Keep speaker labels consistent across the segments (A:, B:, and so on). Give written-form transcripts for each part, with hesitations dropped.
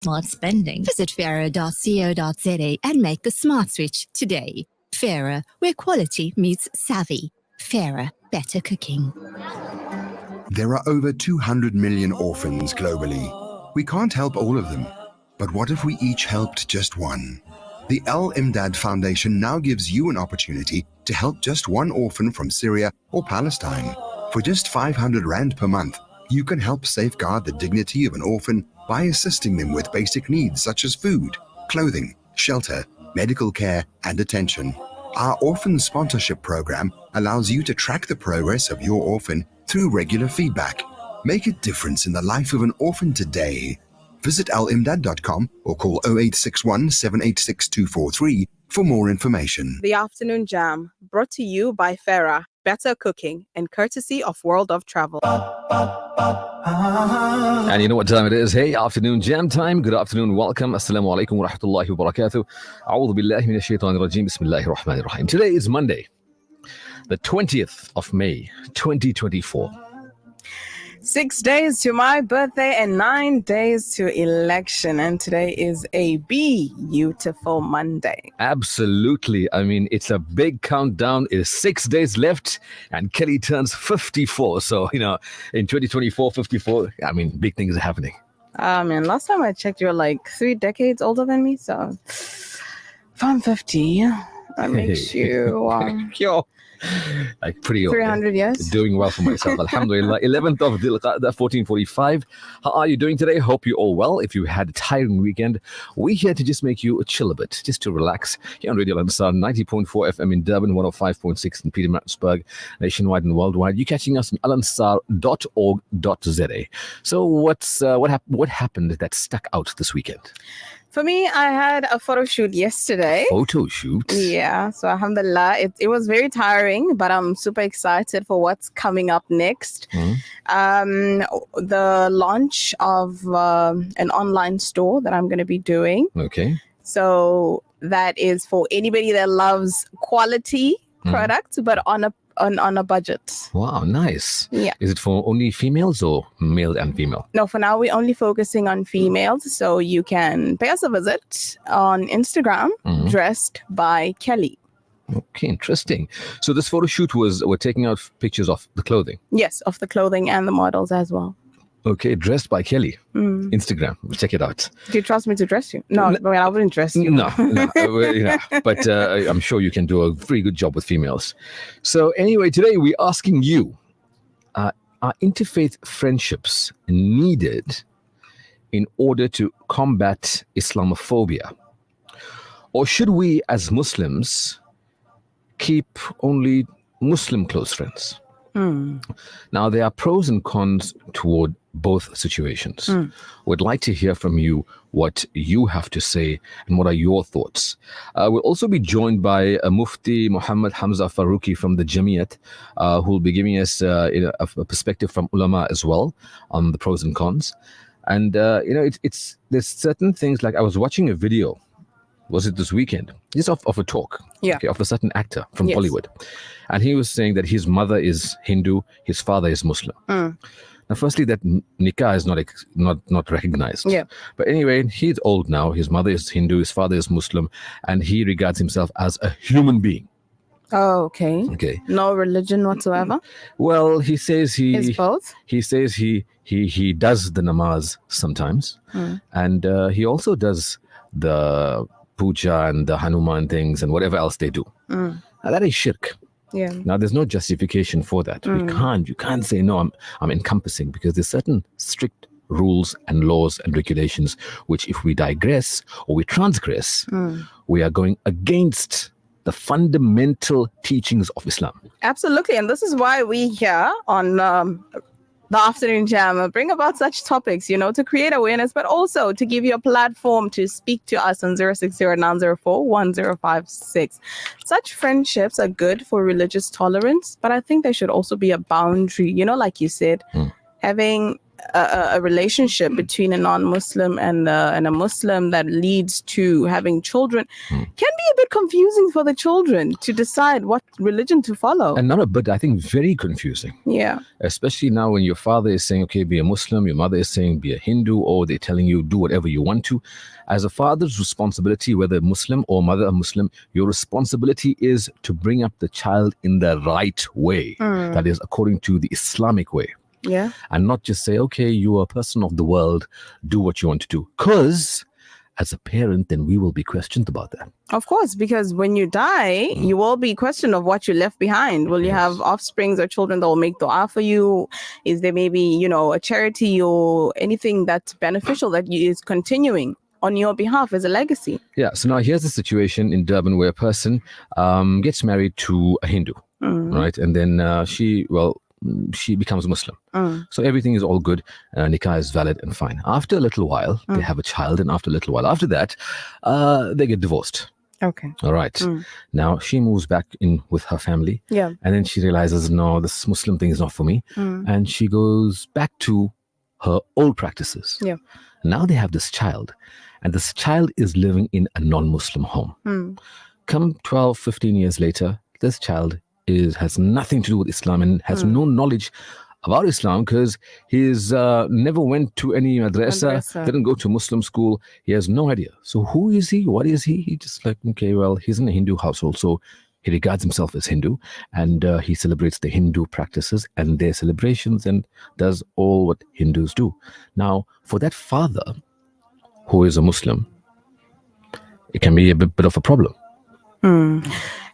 A: Smart spending. Visit Fairer.co.za and make the smart switch today. Fairer, where quality meets savvy. Fairer, better cooking.
B: There are over 200 million orphans globally. We can't help all of them. But what if we each helped just one? The Al Imdad Foundation now gives you an opportunity to help just one orphan from Syria or Palestine. For just 500 Rand per month, you can help safeguard the dignity of an orphan by assisting them with basic needs such as food, clothing, shelter, medical care, and attention. Our orphan sponsorship program allows you to track the progress of your orphan through regular feedback. Make a difference in the life of an orphan today. Visit alimdad.com or call 0861 786 243 for more information.
C: The Afternoon Jam, brought to you by Farah, better cooking, and courtesy of World of Travel.
D: And you know what time it is? Hey, afternoon jam time. Good afternoon, welcome. Assalamu alaikum wa rahmatullahi wa barakatuh. A'udhu billahi minash shaitanir rajim. Bismillahir rahmanir rahim. Today is Monday, the 20th of May, 2024.
C: 6 days to my birthday and 9 days to election. And today is a beautiful Monday.
D: Absolutely. I mean, it's a big countdown. It is 6 days left and Kelly turns 54. So, you know, in 2024, 54, I mean, big things are happening.
C: Man, last time I checked, you're like 3 decades older than me. So if I'm 50, that makes you...
D: Yo. Like pretty old.
C: 300 years.
D: Doing well for myself. Alhamdulillah. 11th of Dhul Qa'dah, 1445. How are you doing today? Hope you're all well. If you had a tiring weekend, we're here to just make you chill a bit, just to relax. Here on Radio Al Ansar, 90.4 FM in Durban, 105.6 in Pietermaritzburg, nationwide and worldwide. You're catching us on alansar.org.za. So what happened that stuck out this weekend?
C: For me, I had a photo shoot yesterday.
D: Photo shoot?
C: Yeah, so alhamdulillah, it was very tiring, but I'm super excited for what's coming up next. The launch of an online store that I'm going to be doing.
D: Okay.
C: So that is for anybody that loves quality products, but on a budget.
D: Wow, nice.
C: Yeah.
D: Is it for only females or male and female?
C: No, for now we're only focusing on females. So you can pay us a visit on Instagram, dressed by Kelly.
D: Okay, interesting. So this photo shoot we're taking out pictures of the clothing.
C: Yes, of the clothing and the models as well.
D: Okay, dressed by Kelly. Instagram. Check it out.
C: Do you trust me to dress you? No, I wouldn't dress you.
D: No. But I'm sure you can do a very good job with females. So anyway, today we're asking you, are interfaith friendships needed in order to combat Islamophobia? Or should we as Muslims keep only Muslim close friends? Now, there are pros and cons toward both situations. We'd like to hear from you what you have to say and what are your thoughts. We'll also be joined by Mufti Muhammad Hamza Faruqi from the Jamiat, who will be giving us a perspective from ulama as well on the pros and cons. And, there's certain things, like I was watching a video, was it this weekend? Just of a talk, of a certain actor from Bollywood. And he was saying that his mother is Hindu, his father is Muslim. Now, firstly, that nikah is not recognized.
C: Yeah.
D: But anyway, he's old now. His mother is Hindu, his father is Muslim, and he regards himself as a human being.
C: Oh, okay.
D: Okay.
C: No religion whatsoever?
D: Well, he says
C: Is both?
D: He says he does the namaz sometimes, and he also does the puja and the Hanuman things and whatever else they do. Now, that is shirk.
C: Yeah.
D: Now, there's no justification for that. You can't say, no, I'm encompassing, because there's certain strict rules and laws and regulations, which if we digress or we transgress, we are going against the fundamental teachings of Islam.
C: Absolutely. And this is why we here on the Afternoon Jam bring about such topics, to create awareness, but also to give you a platform to speak to us on 0609041056. Such friendships are good for religious tolerance, but I think there should also be a boundary, like you said, having a relationship between a non-Muslim and a Muslim that leads to having children can be a bit confusing for the children to decide what religion to follow.
D: And not a bit, I think very confusing.
C: Yeah.
D: Especially now when your father is saying, okay, be a Muslim, your mother is saying, be a Hindu, or they're telling you, do whatever you want to. As a father's responsibility, whether Muslim or mother a Muslim, your responsibility is to bring up the child in the right way. That is according to the Islamic way.
C: Yeah.
D: And not just say, okay, you are a person of the world, do what you want to do. Because as a parent, then we will be questioned about that.
C: Of course, because when you die, you will be questioned of what you left behind. Will you have offsprings or children that will make dua for you? Is there maybe, a charity or anything that's beneficial that is continuing on your behalf as a legacy?
D: Yeah. So now here's the situation in Durban where a person gets married to a Hindu, right? And then she becomes Muslim. So everything is all good. Nikah is valid and fine. After a little while, they have a child. And after a little while after that, they get divorced.
C: Okay.
D: All right. Now she moves back in with her family.
C: Yeah.
D: And then she realizes, no, this Muslim thing is not for me. And she goes back to her old practices.
C: Yeah.
D: Now they have this child. And this child is living in a non-Muslim home. Come 12, 15 years later, this child has nothing to do with Islam and has no knowledge about Islam because he's never went to any madrasa, didn't go to Muslim school. He has no idea. So who is he? What is he? He just like, okay, well, he's in a Hindu household. So he regards himself as Hindu and he celebrates the Hindu practices and their celebrations and does all what Hindus do. Now, for that father who is a Muslim, it can be a bit of a problem.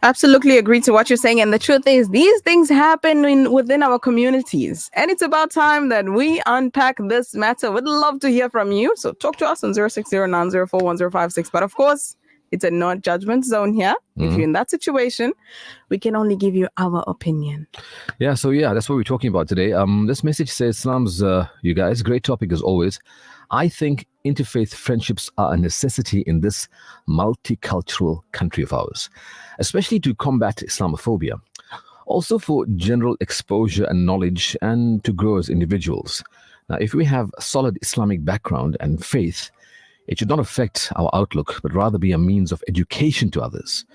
C: Absolutely agree to what you're saying. And the truth is, these things happen within our communities. And it's about time that we unpack this matter. We'd love to hear from you. So talk to us on 060-904-1056. But of course, it's a non-judgment zone here. If you're in that situation, we can only give you our opinion.
D: Yeah, so that's what we're talking about today. This message says, Salams, you guys, great topic as always. I think interfaith friendships are a necessity in this multicultural country of ours, especially to combat Islamophobia, also for general exposure and knowledge and to grow as individuals. Now, if we have a solid Islamic background and faith, it should not affect our outlook, but rather be a means of education to others.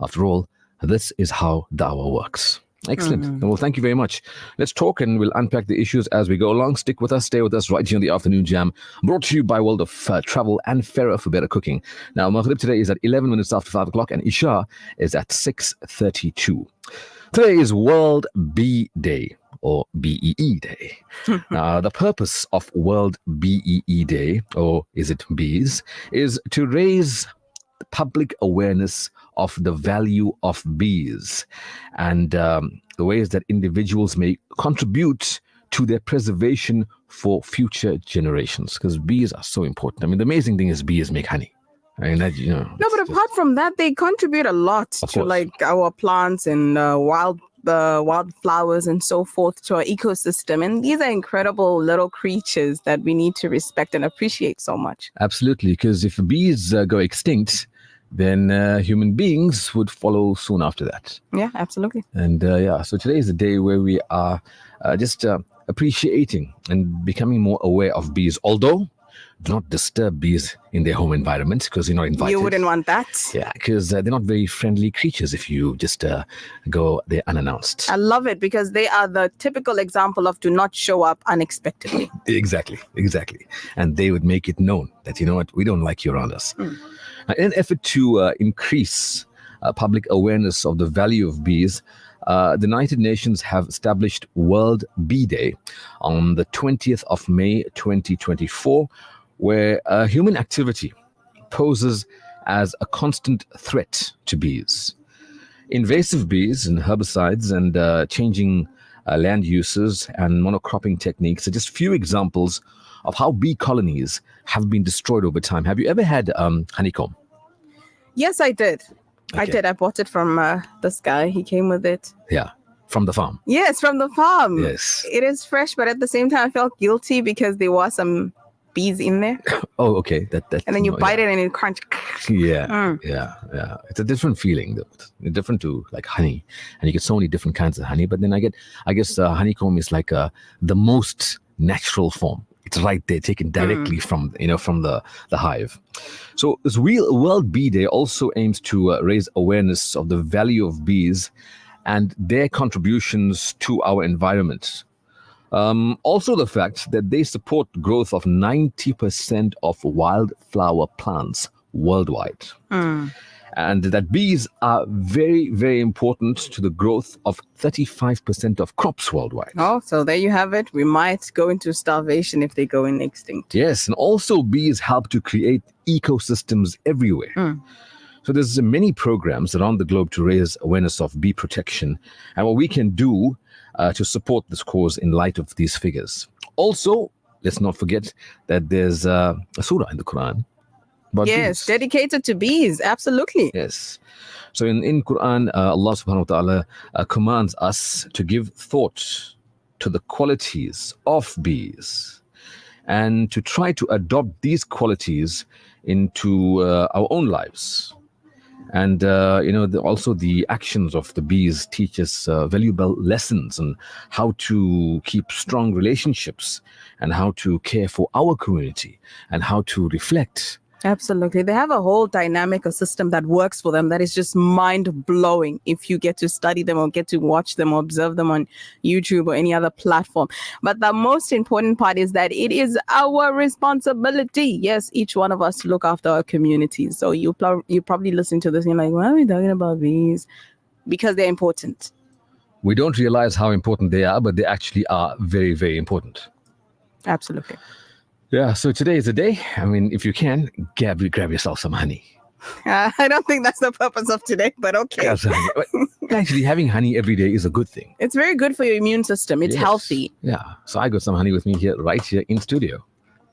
D: After all, this is how dawah works. Excellent. Well, thank you very much. Let's talk and we'll unpack the issues as we go along. Stick with us, stay with us right here on the Afternoon Jam, brought to you by World of Travel and Fairer for Better Cooking. Now, Maghrib today is at 11 minutes after 5 o'clock and Isha is at 6:32. Today is World Bee Day, or BEE Day. Now, the purpose of World BEE Day, or is it bees, is to raise public awareness of the value of bees and the ways that individuals may contribute to their preservation for future generations, because bees are so important. I mean, the amazing thing is bees make honey. I mean, that,
C: No, but apart from that, they contribute a lot to like our plants and wildflowers and so forth to our ecosystem. And these are incredible little creatures that we need to respect and appreciate so much.
D: Absolutely, because if bees go extinct, then human beings would follow soon after that.
C: Yeah, absolutely.
D: And so today is the day where we are just appreciating and becoming more aware of bees. Although, do not disturb bees in their home environment because you're not invited.
C: You wouldn't want that.
D: Yeah, because they're not very friendly creatures if you just go there unannounced.
C: I love it because they are the typical example of do not show up unexpectedly.
D: Exactly. And they would make it known that, you know what, we don't like you around us. In an effort to increase public awareness of the value of bees, the United Nations have established World Bee Day on the 20th of May 2024, where human activity poses as a constant threat to bees. Invasive bees and herbicides and changing land uses and monocropping techniques are just few examples of how bee colonies have been destroyed over time. Have you ever had honeycomb?
C: Yes, I did.
D: Okay.
C: I did. I bought it from this guy. He came with it.
D: Yeah, from the farm.
C: Yes, from the farm.
D: Yes.
C: It is fresh, but at the same time, I felt guilty because there was some bees in there.
D: Oh, okay. That.
C: And then you bite it and it crunch.
D: Yeah, yeah. It's a different feeling, though. Different to like honey, and you get so many different kinds of honey. But then I guess honeycomb is like the most natural form. It's right there, taken directly from the hive. So this World Bee Day also aims to raise awareness of the value of bees and their contributions to our environment. Also, the fact that they support growth of 90% of wildflower plants worldwide. And that bees are very, very important to the growth of 35% of crops worldwide.
C: Oh, so there you have it. We might go into starvation if they go in extinct.
D: Yes, and also bees help to create ecosystems everywhere. So there's many programs around the globe to raise awareness of bee protection and what we can do to support this cause in light of these figures. Also, let's not forget that there's a surah in the Quran.
C: Yes, dedicated to bees. Absolutely.
D: Yes. So in Quran, Allah subhanahu wa ta'ala commands us to give thought to the qualities of bees and to try to adopt these qualities into our own lives. And, also the actions of the bees teach us valuable lessons on how to keep strong relationships and how to care for our community and how to reflect.
C: Absolutely. They have a whole dynamic, a system that works for them that is just mind-blowing if you get to study them or get to watch them or observe them on YouTube or any other platform. But the most important part is that it is our responsibility, yes, each one of us, to look after our communities. So you probably listen to this and you're like, why are we talking about bees? Because they're important.
D: We don't realize how important they are, but they actually are very, very important.
C: Absolutely.
D: Yeah, so today is the day. I mean, if you can, grab yourself some honey.
C: I don't think that's the purpose of today, but okay.
D: Grab some honey. But actually, having honey every day is a good thing.
C: It's very good for your immune system. It's healthy.
D: Yeah, so I got some honey with me here, right here in studio.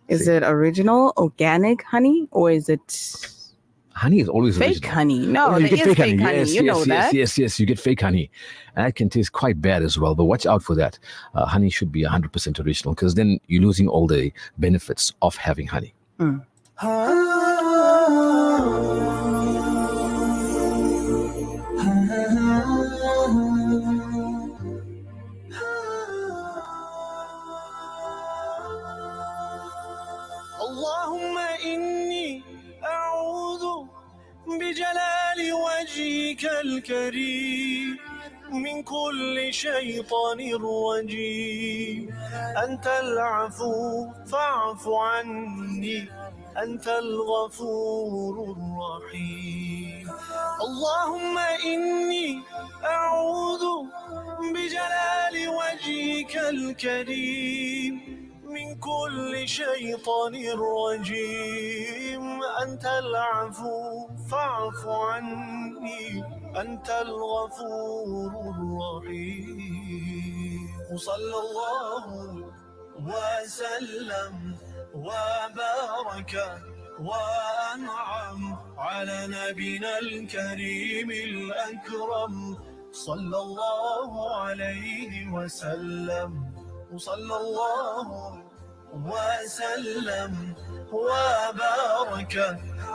C: Is it original, organic honey, or is it...
D: Honey is always
C: fake
D: original.
C: Honey? No,
D: you
C: there
D: get
C: is
D: fake honey.
C: honey. You know that.
D: Yes, you get fake honey. And that can taste quite bad as well, but watch out for that. Honey should be 100% original because then you're losing all the benefits of having honey.
E: Allahumma inni a'udhu بجلال وجهك الكريم من كل شيطان رجيم أنت العفو فاعف عني أنت الغفور الرحيم اللهم إني أعوذ بجلال وجهك الكريم من كل شيطان رجيم أنت العفو فاعف عني أنت الغفور الرحيم وصلى الله وسلم وبارك وأنعم على نبينا الكريم الأكرم صلى الله عليه وسلم وصلى الله وسلم وبارك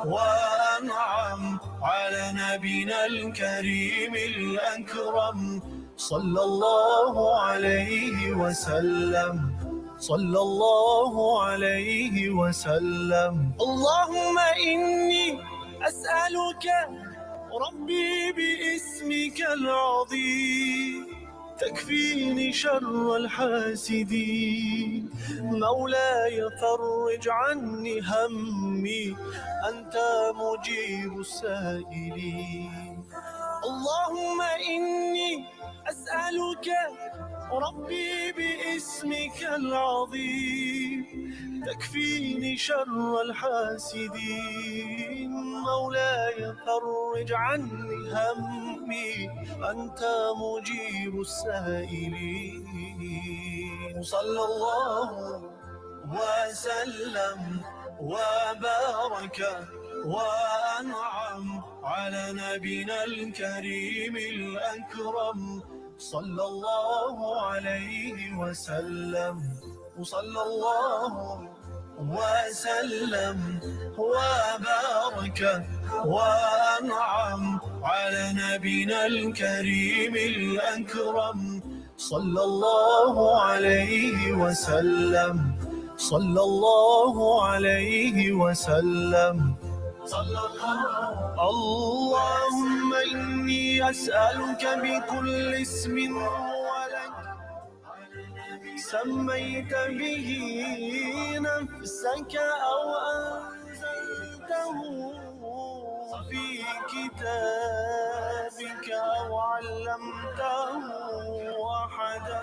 E: وأنعم على نبينا الكريم الأكرم صلى الله عليه وسلم صلى الله عليه وسلم اللهم إني أسألك ربي باسمك العظيم تكفيني شر الحاسدين مولاي فرج عني همي أنت مجيب السائلين اللهم إني أسألك ربي باسمك العظيم تكفيني شر الحاسدين مولاي فرج عني همي أنت مجيب السائلين صلى الله وسلم وبارك وأنعم على نبينا الكريم الأكرم صلى الله عليه وسلم وصلى الله وسلم وبارك وأنعم على نبينا الكريم الأكرم صلى الله عليه وسلم صلى الله عليه وسلم اللهم إني أسألك بكل اسم هو لك سميت به نفسك أو أنزلته في كتابك أو علمته أحدا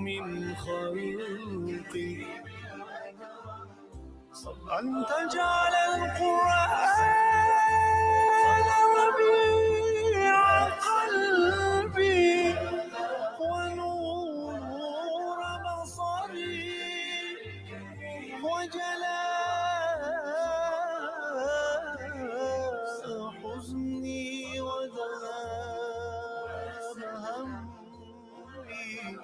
E: من خلقك أن تجعل القرآن ربيع قلبي ونور بصري وجلاء حزني وذهاب همي يا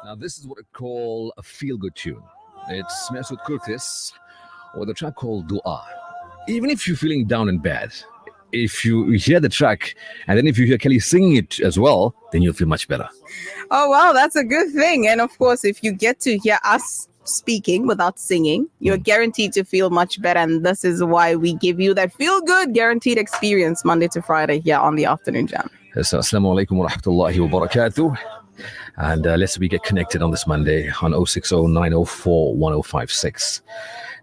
D: Now, this is what I call a feel-good tune. It's Mesut Curtis with a track called Dua. Even if you're feeling down and bad, if you hear the track and then if you hear Kelly singing it as well, then you'll feel much better.
C: Oh, wow, that's a good thing. And of course, if you get to hear us speaking without singing, you're guaranteed to feel much better. And this is why we give you that feel-good guaranteed experience Monday to Friday here on the Afternoon Jam.
D: So, Assalamu alaikum wa rahmatullahi wa barakatuh. And let's get connected on this Monday on 060-904-1056.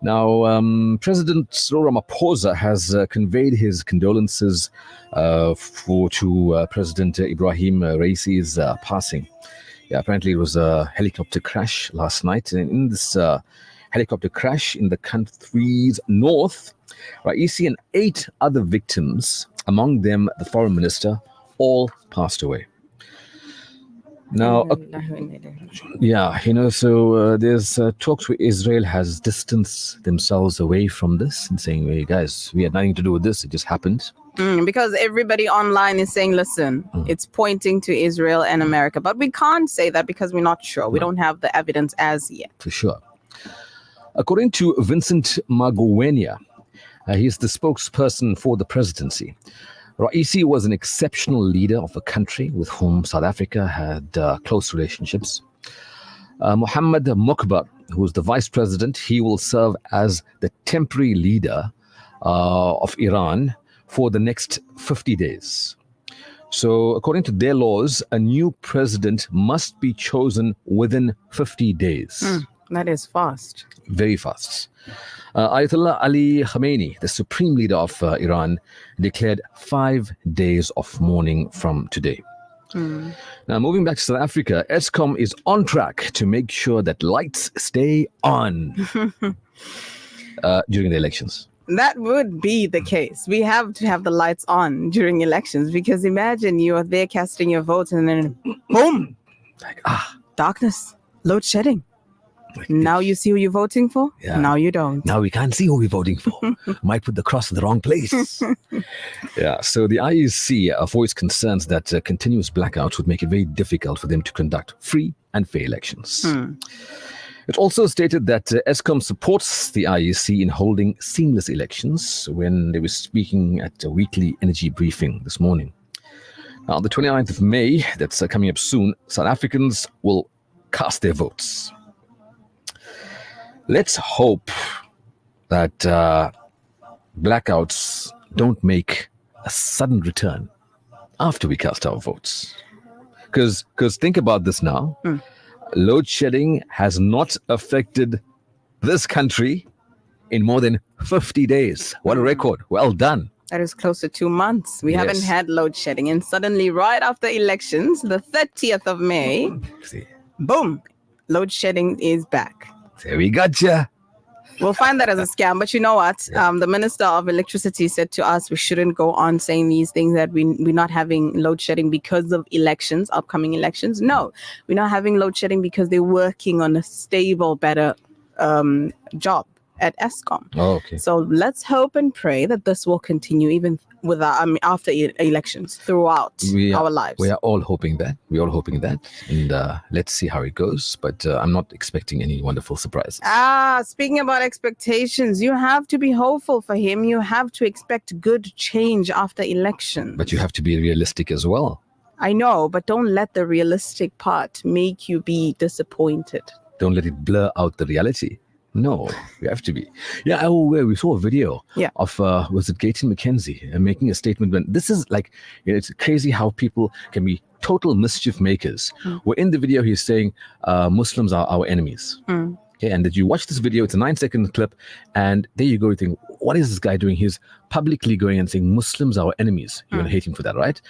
D: Now, President Cyril Ramaphosa has conveyed his condolences to President Ibrahim Raisi's passing. Yeah, apparently it was a helicopter crash last night. And in this helicopter crash in the country's north, Raisi and 8 other victims, among them the foreign minister, all passed away. Now, so there's talks where Israel has distanced themselves away from this and saying, hey guys, we had nothing to do with this, it just happened.
C: Because everybody online is saying, listen, it's pointing to Israel and America. But we can't say that because we're not sure. We don't have the evidence as yet.
D: For sure. According to Vincent Magwenya, he's the spokesperson for the presidency. Raisi was an exceptional leader of a country with whom South Africa had close relationships. Mohammed Mokbar, who is the vice president, he will serve as the temporary leader of Iran for the next 50 days. So according to their laws, a new president must be chosen within 50 days.
C: That is fast.
D: Very fast. Ayatollah Ali Khamenei, the supreme leader of Iran, declared 5 days of mourning from today. Now, moving back to South Africa, Eskom is on track to make sure that lights stay on during the elections.
C: That would be the case. We have to have the lights on during elections because imagine you are there casting your vote and then boom, darkness, load shedding. Now you see who you're voting for?
D: Yeah.
C: Now you don't.
D: Now we can't see who we're voting for. Might put the cross in the wrong place. Yeah, so the IEC voiced concerns that continuous blackouts would make it very difficult for them to conduct free and fair elections. It also stated that Eskom supports the IEC in holding seamless elections when they were speaking at a weekly energy briefing this morning. Now, on the 29th of May, that's coming up soon, South Africans will cast their votes. Let's hope that blackouts don't make a sudden return after we cast our votes. Because think about this now. Load shedding has not affected this country in more than 50 days. What a record. Well done.
C: That is close to 2 months. We haven't had load shedding. And suddenly, right after elections, the 30th of May, boom, load shedding is back.
D: There we gotcha.
C: We'll find that as a scam. But you know what? The Minister of Electricity said to us we shouldn't go on saying these things that we're not having load shedding because of elections, upcoming elections. No, we're not having load shedding because they're working on a stable, better job at Eskom.
D: Oh, okay.
C: So let's hope and pray that this will continue even with after elections throughout our lives.
D: We are all hoping that. We're all hoping that. And let's see how it goes. But I'm not expecting any wonderful surprises.
C: Speaking about expectations, you have to be hopeful for him. You have to expect good change after election.
D: But you have to be realistic as well.
C: I know, but don't let the realistic part make you be disappointed.
D: Don't let it blur out the reality. No, we have to be. Yeah, we saw a video of, was it Gayton McKenzie making a statement when this is like, it's crazy how people can be total mischief makers. Where in the video, he's saying Muslims are our enemies. Okay, and that you watch this video, it's a 9-second clip, and there you go, you think, what is this guy doing? He's publicly going and saying Muslims are our enemies. You're going to hate him for that, right?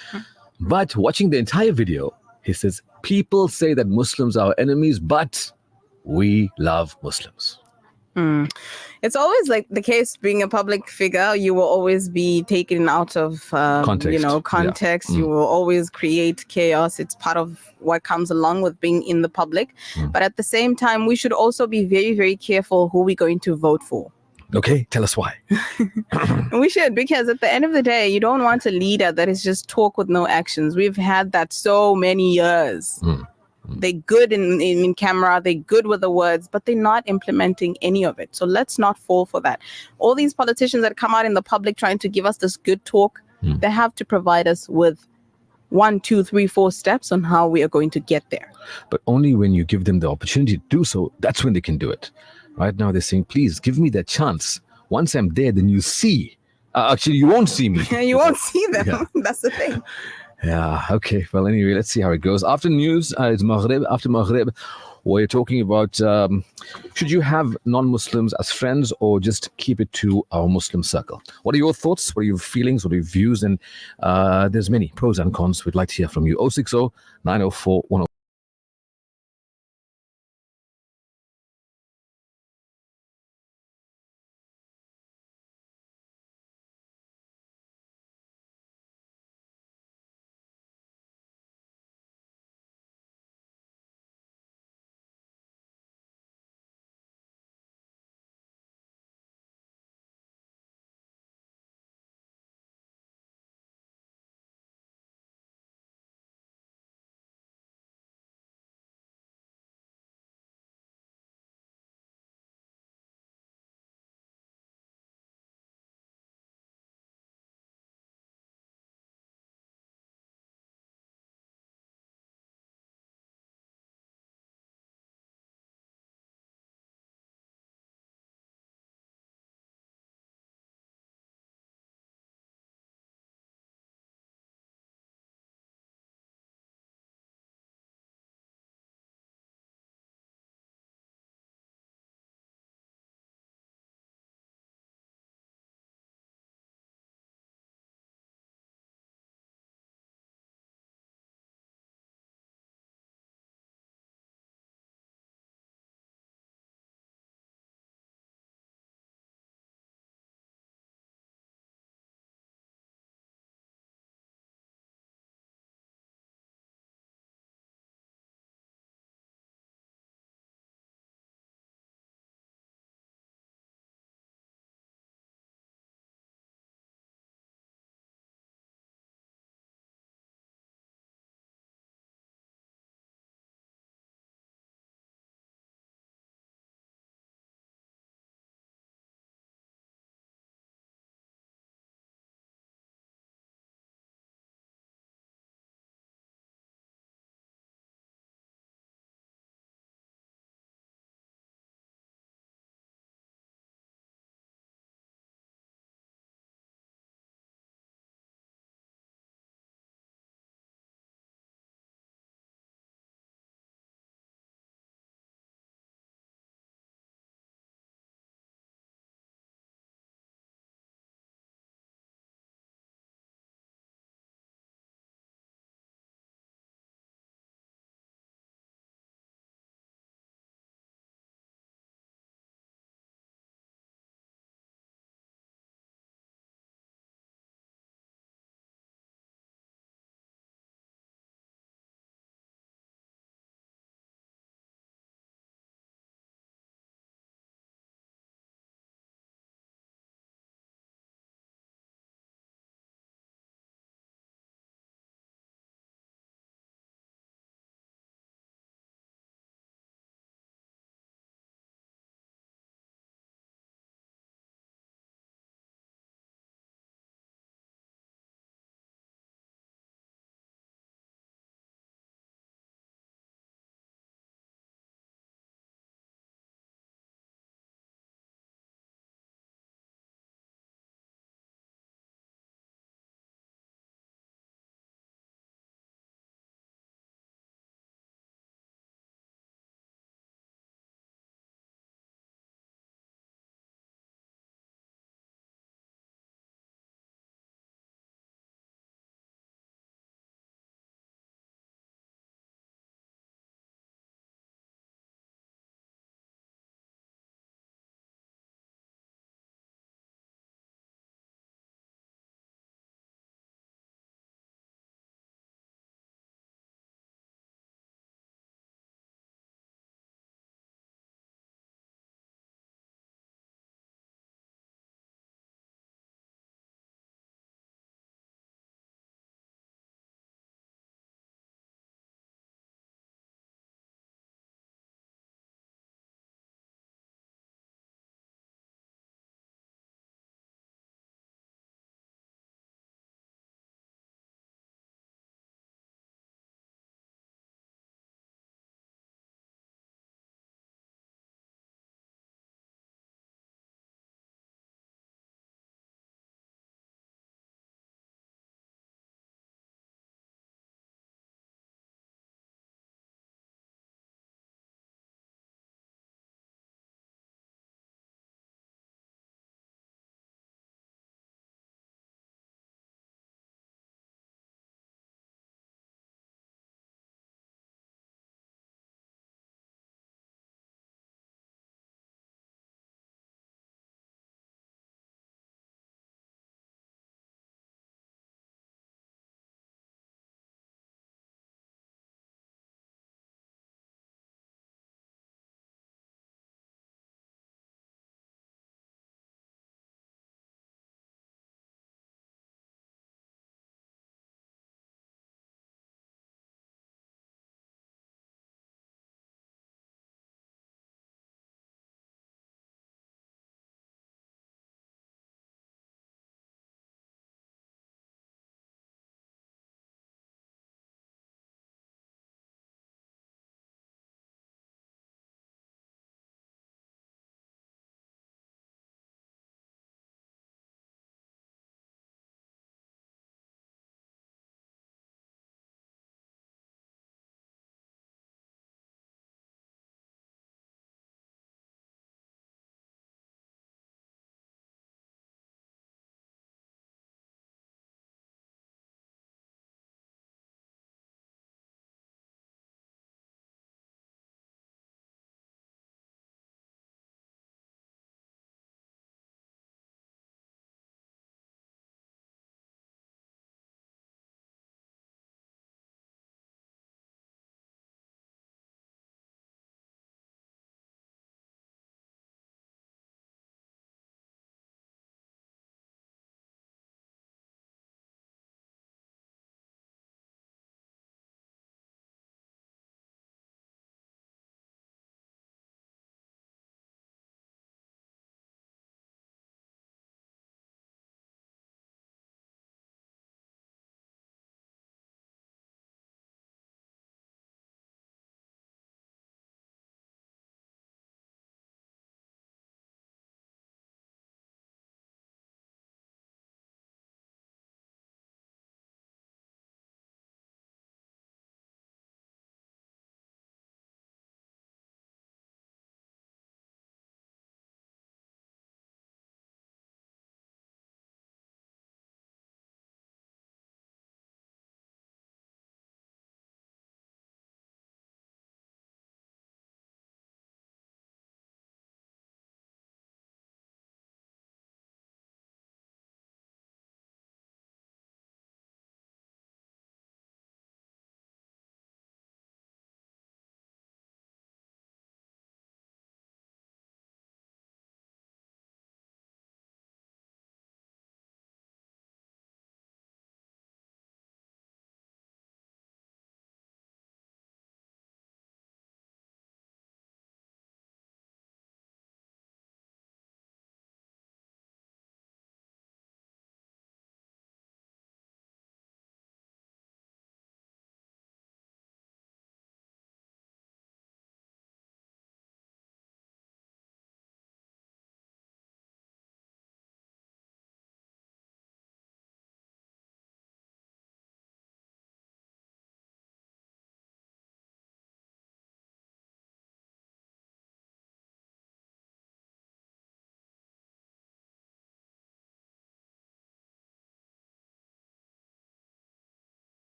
D: But watching the entire video, he says, people say that Muslims are our enemies, but we love Muslims.
C: It's always like the case being a public figure, you will always be taken out of context. You will always create chaos. It's part of what comes along with being in the public. But at the same time, we should also be very, very careful who we're going to vote for.
D: Okay, tell us why.
C: We should, because at the end of the day, you don't want a leader that is just talk with no actions. We've had that so many years. They're good in camera, they're good with the words, but they're not implementing any of it. So let's not fall for that. All these politicians that come out in the public trying to give us this good talk, they have to provide us with 1, 2, 3, 4 steps on how we are going to get there.
D: But only when you give them the opportunity to do so, that's when they can do it. Right now they're saying, please give me that chance. Once I'm there, then you see. Actually, you won't see me.
C: You won't see them. Yeah. That's the thing.
D: Yeah, okay. Well, anyway, let's see how it goes. After news, it's Maghrib. After Maghrib, we're talking about should you have non-Muslims as friends or just keep it to our Muslim circle? What are your thoughts? What are your feelings? What are your views? And there's many pros and cons. We'd like to hear from you. 060 904 104.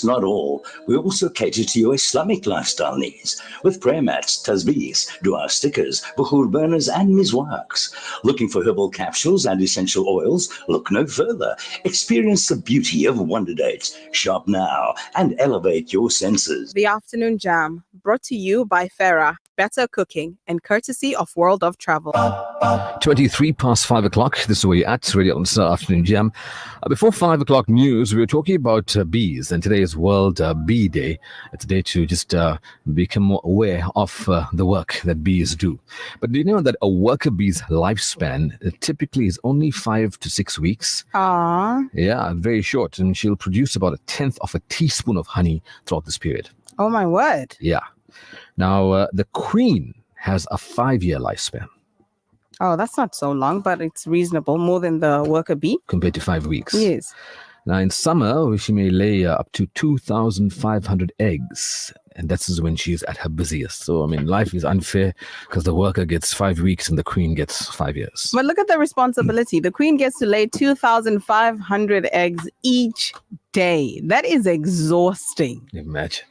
F: Not all. We also cater to your Islamic lifestyle needs with prayer mats, tasbeehs, dua stickers, bukhur burners, and miswaks. Looking for herbal capsules and essential oils? Look no further. Experience the beauty of Wonder Dates. Shop now and elevate your senses.
C: The Afternoon Jam, brought to you by Farah, better cooking, and courtesy of World of Travel.
D: 23 past 5 o'clock. This is where you're at, Radio Al Afternoon Jam. Before 5 o'clock news, we were talking about bees, and today is World Bee Day. It's a day to just become more aware of the work that bees do. But do you know that a worker bee's lifespan typically is only 5 to 6 weeks?
C: Aww.
D: Yeah, very short. And she'll produce about a tenth of a teaspoon of honey throughout this period.
C: Oh my word.
D: Yeah. Now, the queen has a 5-year lifespan.
C: Oh, that's not so long, but it's reasonable, more than the worker bee.
D: Compared to 5 weeks.
C: Yes.
D: Now, in summer, she may lay up to 2,500 eggs. And that's when she's at her busiest. So, I mean, life is unfair because the worker gets 5 weeks and the queen gets 5 years.
C: But look at the responsibility. The queen gets to lay 2,500 eggs each day. That is exhausting.
D: Imagine.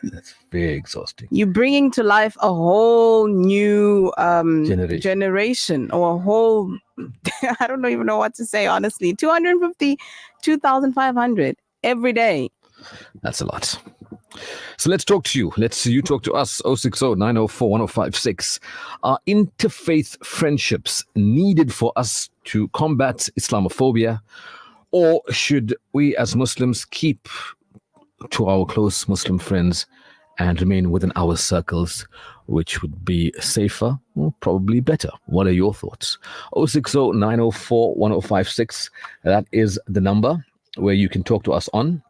D: That's very exhausting.
C: You're bringing to life a whole new generation, or a whole, I don't even know what to say, honestly. 250, 2,500 every day.
D: That's a lot. So let's talk to you. You talk to us. 060 904 1056. Are interfaith friendships needed for us to combat Islamophobia? Or should we as Muslims keep to our close Muslim friends and remain within our circles, which would be safer or probably better? What are your thoughts? 060 904 1056. That is the number where you can talk to us on.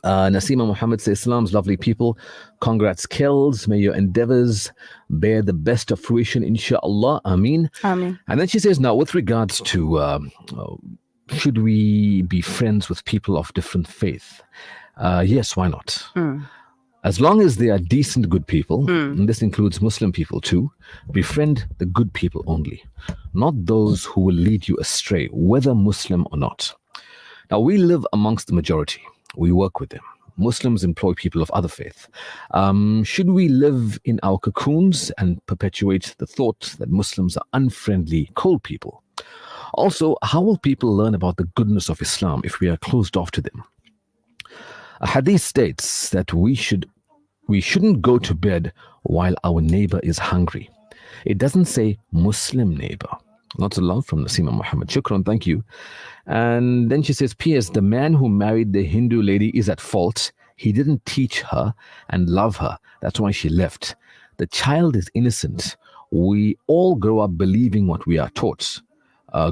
D: Nasima Muhammad says, Islam's lovely people. Congrats, Kells. May your endeavors bear the best of fruition, inshallah. Ameen.
C: Ameen.
D: And then she says, now with regards to should we be friends with people of different faith? Yes, why not? As long as they are decent, good people, and this includes Muslim people too, befriend the good people only, not those who will lead you astray, whether Muslim or not. Now, we live amongst the majority. We work with them. Muslims employ people of other faith. Should we live in our cocoons and perpetuate the thought that Muslims are unfriendly, cold people? Also, how will people learn about the goodness of Islam if we are closed off to them? A hadith states that we shouldn't go to bed while our neighbor is hungry. It doesn't say Muslim neighbor. Lots of love from Nasima Muhammad. Shukran, thank you. And then she says, P.S. the man who married the Hindu lady is at fault. He didn't teach her and love her. That's why she left. The child is innocent. We all grow up believing what we are taught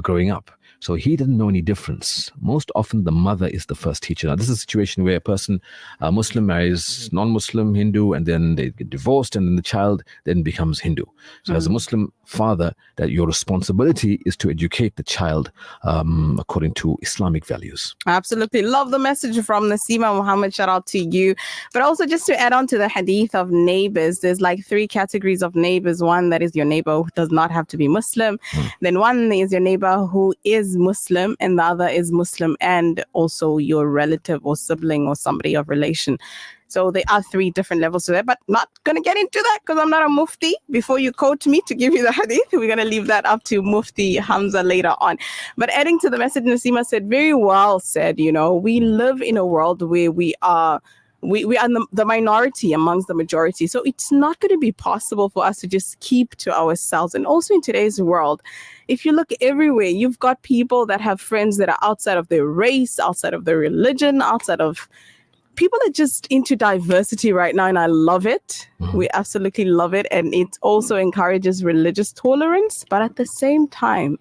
D: growing up. So he didn't know any difference. Most often the mother is the first teacher. Now this is a situation where a person, Muslim marries non-Muslim Hindu, and then they get divorced, and then the child then becomes Hindu. So as a Muslim father, that your responsibility is to educate the child according to Islamic values.
C: Absolutely. Love the message from Nasima Muhammad. Shout out to you. But also just to add on to the hadith of neighbors, there's like 3 categories of neighbors. One that is your neighbor who does not have to be Muslim. Then one is your neighbor who is Muslim, and the other is Muslim and also your relative or sibling or somebody of relation. So there are 3 different levels to that, but not going to get into that because I'm not a mufti. Before you quote me to give you the hadith, we're going to leave that up to Mufti Hamza later on. But adding to the message, Nasima said, very well said, we live in a world where we are the minority amongst the majority. So it's not going to be possible for us to just keep to ourselves. And also in today's world, if you look everywhere, you've got people that have friends that are outside of their race, outside of their religion, outside of... People are just into diversity right now, and I love it. We absolutely love it. And it also encourages religious tolerance. But at the same time,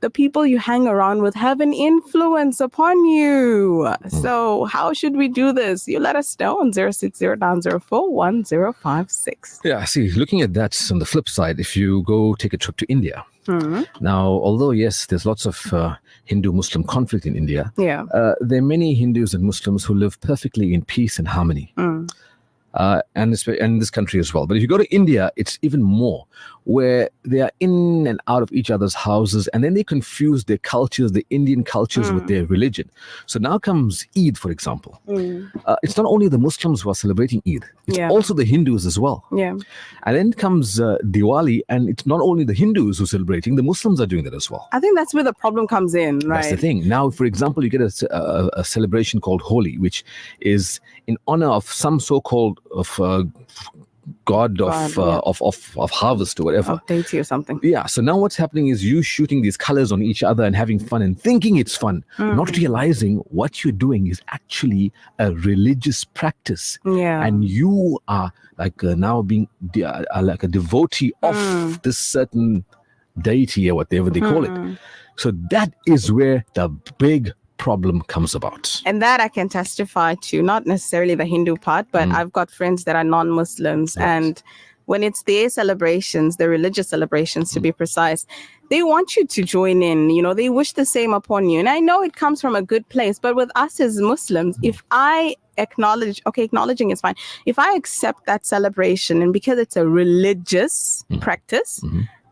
C: the people you hang around with have an influence upon you. So how should we do this? You let us know on 060-904-1056.
D: Yeah, see, looking at that on the flip side, if you go take a trip to India, now, although, yes, there's lots of Hindu-Muslim conflict in India,
C: Yeah.
D: there are many Hindus and Muslims who live perfectly in peace and harmony. and in this country as well. But if you go to India, it's even more, where they are in and out of each other's houses, and then they confuse their cultures, the Indian cultures, with their religion. So now comes Eid, for example. It's not only the Muslims who are celebrating Eid, it's
C: Yeah.
D: also the Hindus as well.
C: Yeah.
D: And then comes Diwali, and it's not only the Hindus who are celebrating, the Muslims are doing that as well.
C: I think that's where the problem comes in, right?
D: That's the thing. Now, for example, you get a celebration called Holi, which is in honor of some so-called god of harvest or whatever.
C: Of deity or something.
D: Yeah. So now what's happening is you shooting these colors on each other and having fun and thinking it's fun, not realizing what you're doing is actually a religious practice.
C: Yeah.
D: And you are like now being like a devotee of this certain deity or whatever they call it. So that is where the big problem comes about.
C: And that I can testify to, not necessarily the Hindu part, but I've got friends that are non-Muslims.
D: Right.
C: And when it's their celebrations, the religious celebrations to be precise, they want you to join in. You know, they wish the same upon you. And I know it comes from a good place, but with us as Muslims, if I acknowledging is fine. If I accept that celebration, and because it's a religious practice,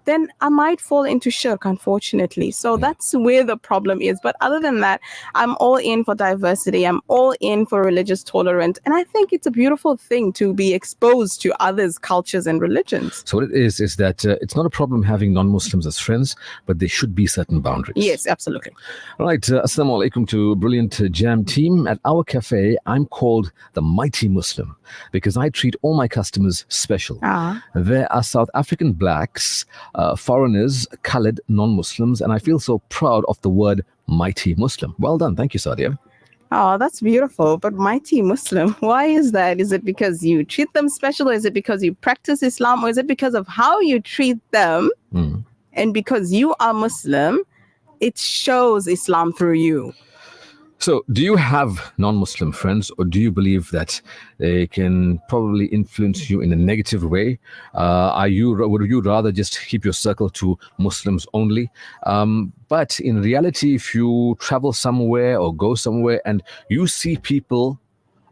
C: then I might fall into shirk, unfortunately. So that's where the problem is. But other than that, I'm all in for diversity. I'm all in for religious tolerance. And I think it's a beautiful thing to be exposed to others' cultures and religions.
D: So what it is that it's not a problem having non-Muslims as friends, but there should be certain boundaries.
C: Yes, absolutely.
D: All right. Assalamu alaikum to brilliant Jam team. At our cafe, I'm called the Mighty Muslim because I treat all my customers special. There are South African blacks, foreigners, colored, non-Muslims, and I feel so proud of the word Mighty Muslim. Well done. Thank you, Sadia.
C: Oh, that's beautiful. But Mighty Muslim, why is that? Is it because you treat them special, or is it because you practice Islam, or is it because of how you treat them? And because you are Muslim, it shows Islam through you.
D: So, do you have non-Muslim friends, or do you believe that they can probably influence you in a negative way? Would you rather just keep your circle to Muslims only? But in reality, if you travel somewhere or go somewhere and you see people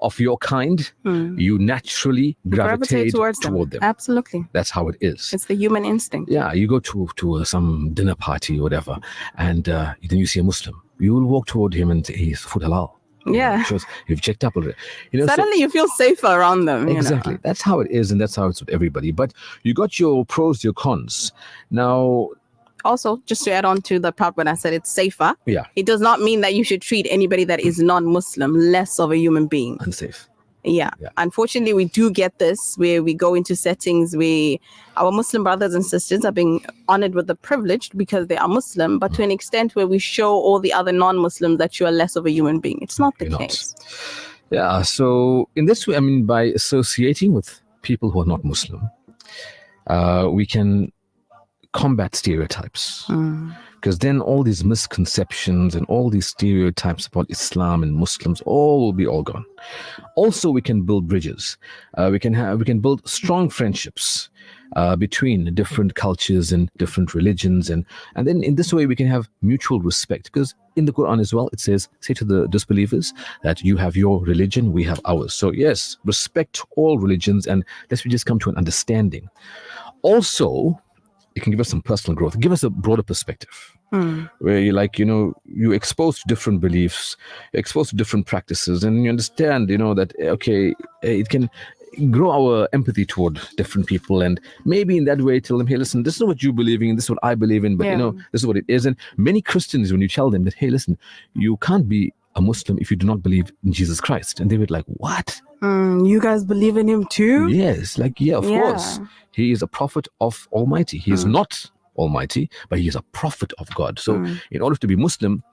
D: of your kind, you naturally gravitate
C: towards
D: toward them.
C: Absolutely.
D: That's how it is.
C: It's the human instinct.
D: Yeah, you go to some dinner party or whatever, and then you see a Muslim. You will walk toward him and say, he's food halal.
C: Yeah.
D: Shows you've checked up already. You know,
C: Suddenly you feel safer around them.
D: exactly.
C: You know?
D: That's how it is, and that's how it's with everybody. But you got your pros, your cons. Now,
C: Also, just to add on to the part when I said it's safer,
D: yeah,
C: it does not mean that you should treat anybody that is non-Muslim less of a human being.
D: unsafe.
C: Yeah. Unfortunately, we do get this where we go into settings where our Muslim brothers and sisters are being honored with the privilege because they are Muslim, but to an extent where we show all the other non-Muslims that you are less of a human being. It's not the
D: You're not.
C: case.
D: Yeah. So in this way, I mean, by associating with people who are not Muslim, we can combat stereotypes. Because then all these misconceptions and all these stereotypes about Islam and Muslims will be all gone. Also, we can build bridges. We can build strong friendships between different cultures and different religions, and then in this way we can have mutual respect. Because in the Quran as well, it says, "Say to the disbelievers that you have your religion, we have ours." So yes, respect all religions, and let's just come to an understanding. Also, it can give us some personal growth, give us a broader perspective, where you're exposed to different beliefs, you're exposed to different practices, and you understand, that, okay, it can grow our empathy toward different people, and maybe in that way tell them, hey, listen, this is what you believe in, this is what I believe in, but this is what it is. And many Christians, when you tell them that, hey, listen, you can't be a Muslim if you do not believe in Jesus Christ, and they were like, what?
C: You guys believe in him too?
D: Yes, of course. He is a prophet of Almighty. He is not Almighty, but he is a prophet of God. So in order to be Muslim,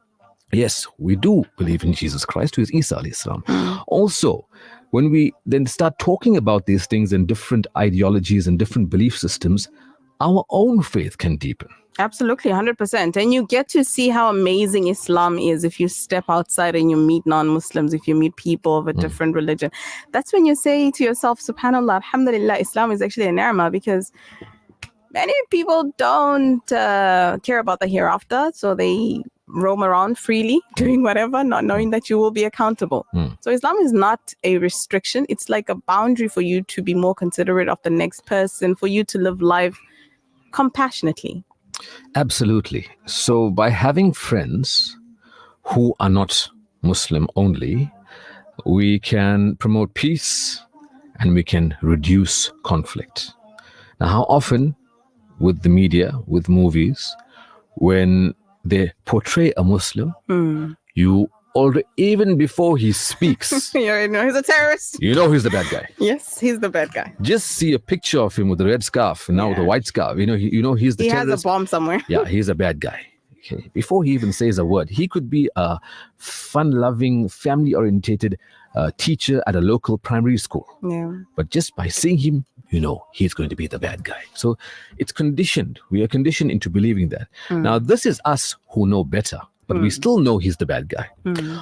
D: yes, we do believe in Jesus Christ, who is Isa alayhi salam. Also, when we then start talking about these things and different ideologies and different belief systems, our own faith can deepen.
C: Absolutely, 100%. And you get to see how amazing Islam is if you step outside and you meet non-Muslims, if you meet people of a different religion. That's when you say to yourself, subhanallah, alhamdulillah, Islam is actually a ni'mah, because many people don't care about the hereafter. So they roam around freely, doing whatever, not knowing that you will be accountable. So Islam is not a restriction. It's like a boundary for you to be more considerate of the next person, for you to live life compassionately.
D: Absolutely. So by having friends who are not Muslim only, we can promote peace and we can reduce conflict. Now, how often with the media, with movies, when they portray a Muslim, you already, even before he speaks,
C: You already know he's a terrorist.
D: you know he's the bad guy.
C: Yes, he's the bad guy.
D: Just see a picture of him with the red scarf and now with the
C: Yeah.
D: white scarf. You know he's the
C: He has a
D: terrorist.
C: bomb somewhere.
D: Yeah, he's a bad guy. Okay. Before he even says a word, he could be a fun-loving, family-orientated teacher at a local primary school.
C: Yeah.
D: But just by seeing him, you know he's going to be the bad guy. So it's conditioned. We are conditioned into believing that. Now, this is us who know better, but we still know he's the bad guy.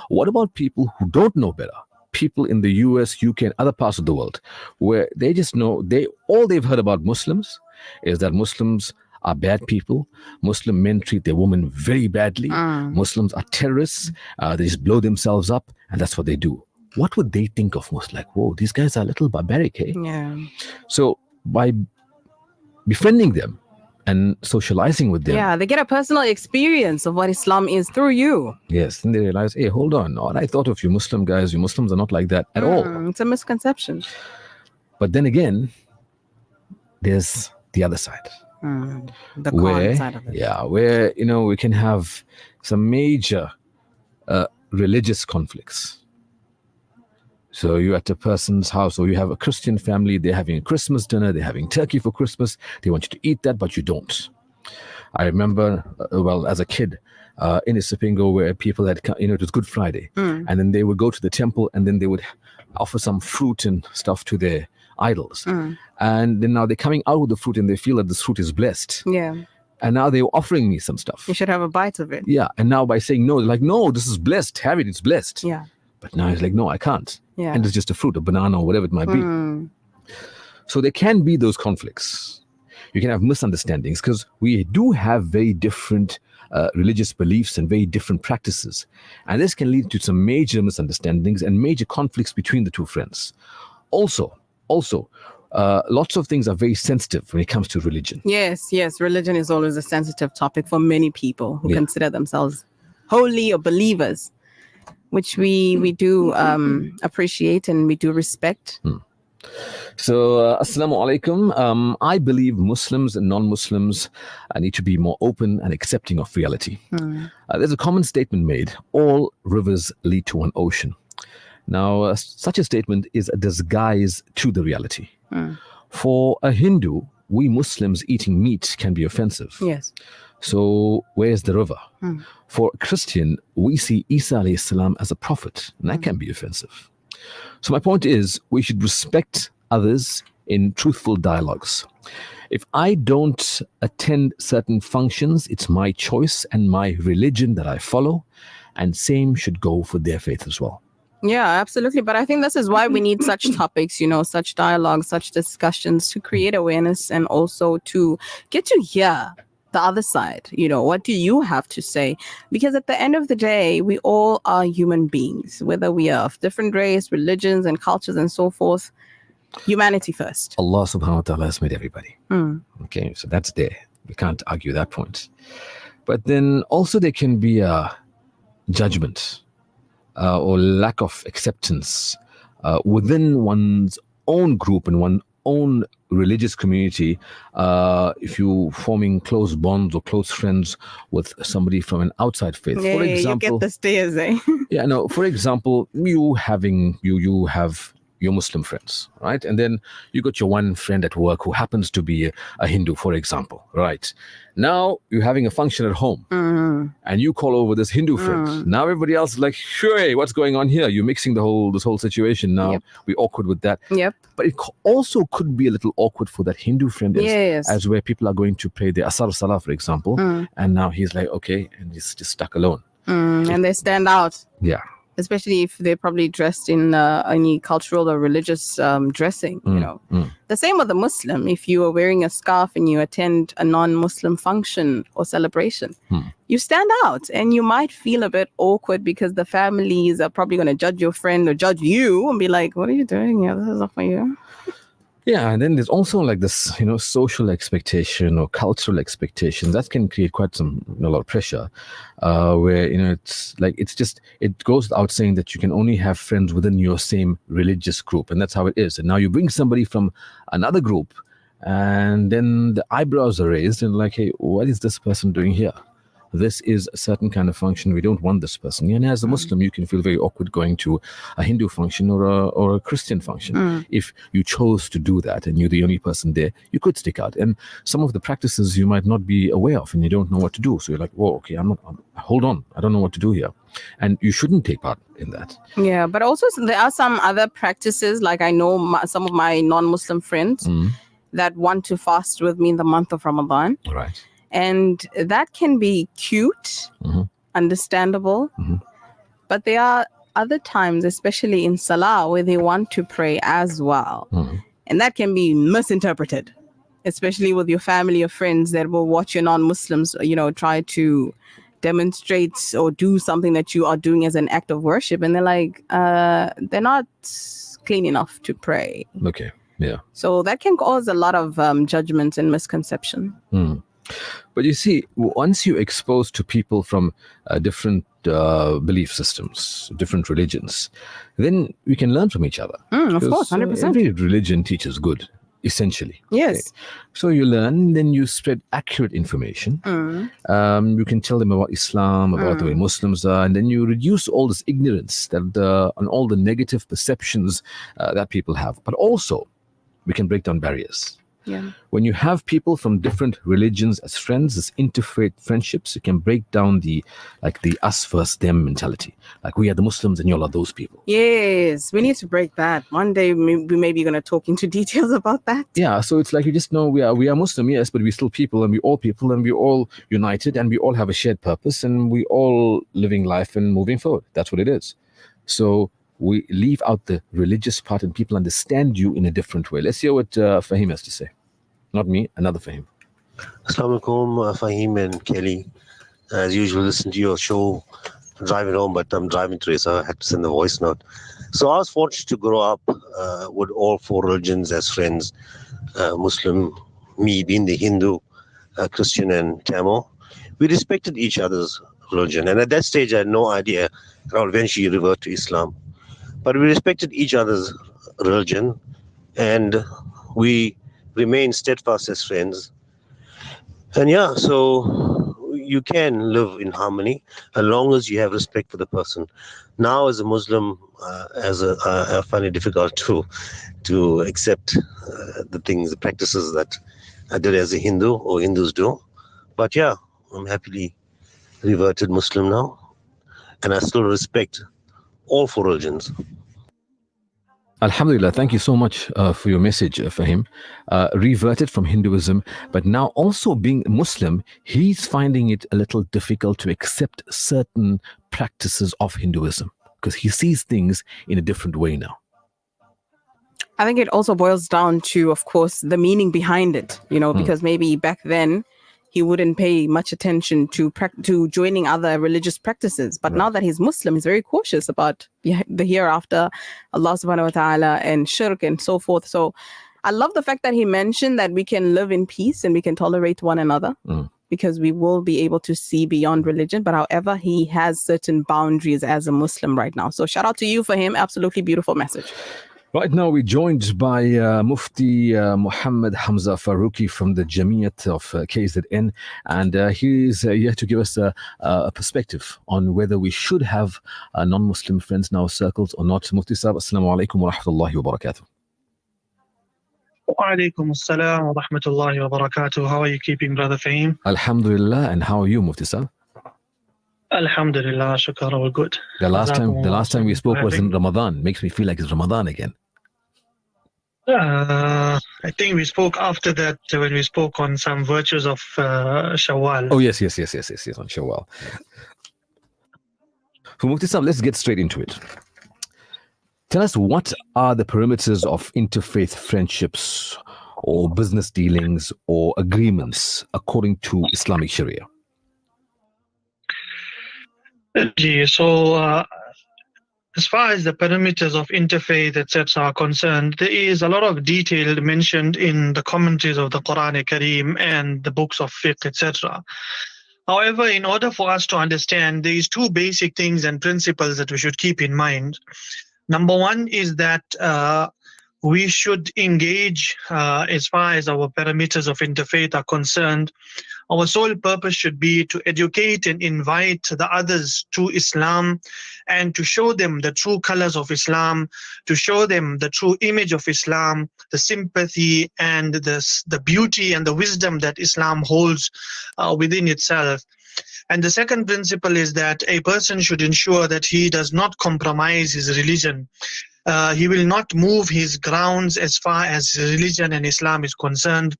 D: What about people who don't know better? People in the US, UK, and other parts of the world, where they just know all they've heard about Muslims is that Muslims are bad people. Muslim men treat their women very badly. Muslims are terrorists. They just blow themselves up, and that's what they do. What would they think of Muslims? Like, whoa, these guys are a little barbaric, eh?
C: Yeah.
D: So by befriending them and socializing with them,
C: Yeah, they get a personal experience of what Islam is through you.
D: yes, then they realize, hey, hold on. What I thought of you Muslim guys, you Muslims are not like that at all.
C: It's a misconception.
D: But then again, there's the other side.
C: The con side of it.
D: Yeah, where we can have some major religious conflicts. So you're at a person's house, or you have a Christian family, they're having a Christmas dinner, they're having turkey for Christmas, they want you to eat that, but you don't. I remember, as a kid, in Isipingo, where people had, it was Good Friday, and then they would go to the temple, and then they would offer some fruit and stuff to their idols. And then now they're coming out with the fruit, and they feel that this fruit is blessed.
C: Yeah.
D: And now they're offering me some stuff.
C: You should have a bite of it.
D: Yeah, and now by saying no, they're like, no, this is blessed, have it, it's blessed.
C: Yeah.
D: But now he's like, no, I can't.
C: Yeah.
D: And it's just a fruit, a banana, or whatever it might be. So there can be those conflicts. You can have misunderstandings because we do have very different religious beliefs and very different practices. And this can lead to some major misunderstandings and major conflicts between the two friends. Also, lots of things are very sensitive when it comes to religion.
C: Yes. Religion is always a sensitive topic for many people who consider themselves holy or believers, which we do appreciate and we do respect.
D: So, Assalamu alaikum. I believe Muslims and non-Muslims need to be more open and accepting of reality. There's a common statement made: all rivers lead to one ocean. Now, such a statement is a disguise to the reality. For a Hindu, we Muslims eating meat can be offensive.
C: Yes.
D: So where's the river? For a Christian, we see Isa alayhi salam as a prophet, and that can be offensive. So my point is, we should respect others in truthful dialogues. If I don't attend certain functions, it's my choice and my religion that I follow, and same should go for their faith as well.
C: Yeah, absolutely. But I think this is why we need such topics, such dialogues, such discussions to create awareness and also to get to hear the other side. What do you have to say? Because at the end of the day, we all are human beings, whether we are of different race, religions, and cultures and so forth. Humanity first.
D: Allah subhanahu wa ta'ala has made everybody. Okay, so that's there. We can't argue that point. But then also there can be a judgment or lack of acceptance within one's own group and one's own religious community. If you forming close bonds or close friends with somebody from an outside faith, for example,
C: you get the stares, eh?
D: Yeah, no. For example, you have your Muslim friends, right? And then you got your one friend at work who happens to be a Hindu, for example, right? Now you're having a function at home, and you call over this Hindu friend. Now everybody else is like, sure, what's going on here? You're mixing this whole situation. Now we're awkward with that.
C: Yep.
D: But it also could be a little awkward for that Hindu friend, as where people are going to pray the Asar Salah, for example, and now he's like, okay, and he's just stuck alone.
C: And they stand out.
D: Yeah.
C: especially if they're probably dressed in any cultural or religious dressing, you know. The same with a Muslim. If you are wearing a scarf and you attend a non-Muslim function or celebration, you stand out, and you might feel a bit awkward because the families are probably going to judge your friend or judge you and be like, what are you doing here? This is not for you.
D: Yeah, and then there's also like this, social expectation or cultural expectations that can create quite a lot of pressure, where it goes without saying that you can only have friends within your same religious group, and that's how it is. And now you bring somebody from another group, and then the eyebrows are raised, and like, hey, what is this person doing here? This is a certain kind of function. We don't want this person. And as a Muslim, you can feel very awkward going to a Hindu function or a Christian function. If you chose to do that and you're the only person there, you could stick out. And some of the practices you might not be aware of, and you don't know what to do. So you're like, whoa, okay, hold on. I don't know what to do here. And you shouldn't take part in that.
C: Yeah, but also there are some other practices. Like I know some of my non-Muslim friends that want to fast with me in the month of Ramadan.
D: Right.
C: And that can be cute, understandable. But there are other times, especially in Salah, where they want to pray as well. And that can be misinterpreted, especially with your family or friends that will watch your non-Muslims, try to demonstrate or do something that you are doing as an act of worship. And they're like, they're not clean enough to pray.
D: Okay, yeah.
C: So that can cause a lot of judgments and misconception.
D: But you see, once you're exposed to people from different belief systems, different religions, then we can learn from each other.
C: Of course, 100%.
D: Every religion teaches good, essentially.
C: Yes.
D: Okay? So you learn, then you spread accurate information. You can tell them about Islam, about the way Muslims are, and then you reduce all this ignorance and all the negative perceptions that people have. But also, we can break down barriers.
C: Yeah.
D: When you have people from different religions as friends, as interfaith friendships, you can break down the us versus them mentality. Like, we are the Muslims and y'all are those people.
C: Yes, we need to break that. One day we may be going to talk into details about that.
D: Yeah, so it's like you just know we are Muslim, yes, but we're still people, and we're all united, and we all have a shared purpose, and we all living life and moving forward. That's what it is. So we leave out the religious part and people understand you in a different way. Let's hear what Fahim has to say. Not me, another Fahim.
G: Assalamu alaikum, Fahim and Kelly. As usual, listen to your show, driving home, but I'm driving today, so I had to send the voice note. So I was fortunate to grow up with all four religions as friends. Muslim, me being the Hindu, Christian and Tamil. We respected each other's religion. And at that stage, I had no idea that I would eventually revert to Islam. But we respected each other's religion, and we remained steadfast as friends. And yeah, so you can live in harmony as long as you have respect for the person. Now, as a Muslim, I find it difficult to accept the practices that I did as a Hindu or Hindus do. But yeah, I'm happily reverted Muslim now, and I still respect all four religions.
D: Alhamdulillah, thank you so much for your message, Fahim. Reverted from Hinduism, but now also being Muslim, he's finding it a little difficult to accept certain practices of Hinduism because he sees things in a different way now.
C: I think it also boils down to, of course, the meaning behind it, because maybe back then he wouldn't pay much attention to joining other religious practices. But now that he's Muslim, he's very cautious about the hereafter, Allah subhanahu wa ta'ala, and shirk and so forth. So I love the fact that he mentioned that we can live in peace and we can tolerate one another because we will be able to see beyond religion. But however, he has certain boundaries as a Muslim right now. So shout out to you for him. Absolutely beautiful message.
D: Right now, we're joined by Mufti Muhammad Hamza Faruqi from the Jamiat of KZN, and he's here to give us a perspective on whether we should have non-Muslim friends in our circles or not. Mufti Sahib, Assalamu alaikum wa rahmatullahi wa barakatuh.
H: Wa alaikum assalam wa rahmatullahi wa barakatuh. How are you keeping, Brother Fahim?
D: Alhamdulillah, and how are you, Mufti Sahib?
H: Alhamdulillah, shukar, all good.
D: The last time we spoke was in Ramadan. Makes me feel like it's Ramadan again.
H: I think we spoke after that when we spoke on some virtues of Shawwal.
D: Oh yes, on Shawwal. So Mufti Sahib, let's get straight into it. Tell us, what are the parameters of interfaith friendships or business dealings or agreements according to Islamic Sharia?
H: So, as far as the parameters of interfaith, etc., are concerned, there is a lot of detail mentioned in the commentaries of the Quran Kareem and the books of fiqh, etc. However, in order for us to understand, there is two basic things and principles that we should keep in mind. Number one is that we should engage, as far as our parameters of interfaith are concerned, our sole purpose should be to educate and invite the others to Islam and to show them the true colors of Islam, to show them the true image of Islam, the sympathy and the beauty and the wisdom that Islam holds within itself. And the second principle is that a person should ensure that he does not compromise his religion. He will not move his grounds as far as religion and Islam is concerned,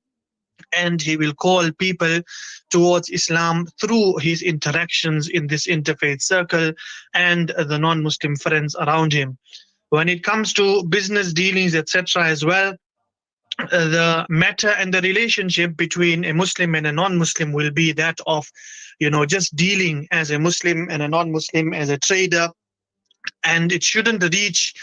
H: and he will call people towards Islam through his interactions in this interfaith circle and the non-Muslim friends around him. When it comes to business dealings, etc., as well, the matter and the relationship between a Muslim and a non-Muslim will be that of, just dealing as a Muslim and a non-Muslim as a trader. And it shouldn't reach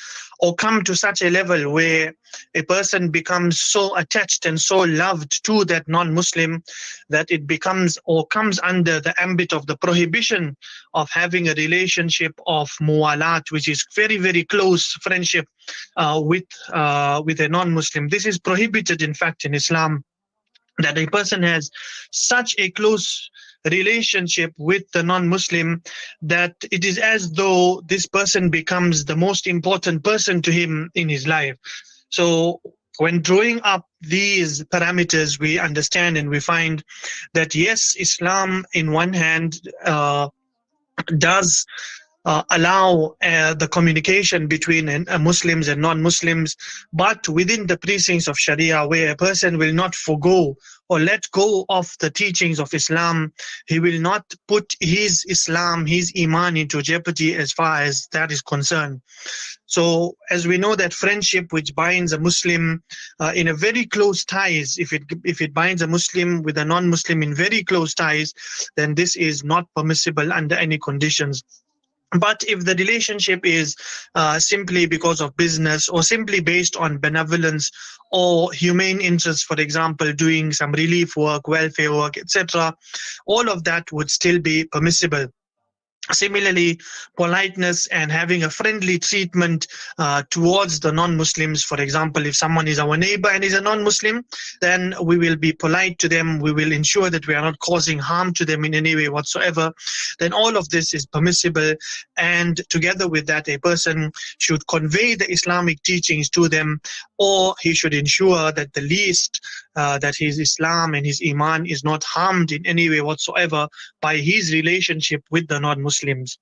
H: or come to such a level where a person becomes so attached and so loved to that non-Muslim that it becomes or comes under the ambit of the prohibition of having a relationship of muwalat, which is very, very close friendship with a non-Muslim. This is prohibited, in fact, in Islam, that a person has such a close relationship with the non-Muslim that it is as though this person becomes the most important person to him in his life. So when drawing up these parameters, we understand and we find that yes, Islam in one hand does allow the communication between Muslims and non-Muslims, but within the precincts of Sharia, where a person will not forgo or let go of the teachings of Islam, he will not put his Islam, his Iman into jeopardy as far as that is concerned. So as we know that friendship which binds a Muslim in a very close ties, if it binds a Muslim with a non-Muslim in very close ties, then this is not permissible under any conditions. But if the relationship is simply because of business or simply based on benevolence or humane interests, for example, doing some relief work, welfare work, etc., all of that would still be permissible. Similarly, politeness and having a friendly treatment towards the non-Muslims. For example, if someone is our neighbor and is a non-Muslim, then we will be polite to them. We will ensure that we are not causing harm to them in any way whatsoever. Then all of this is permissible. And together with that, a person should convey the Islamic teachings to them, or he should ensure that the least that his Islam and his Iman is not harmed in any way whatsoever by his relationship with the non-Muslims.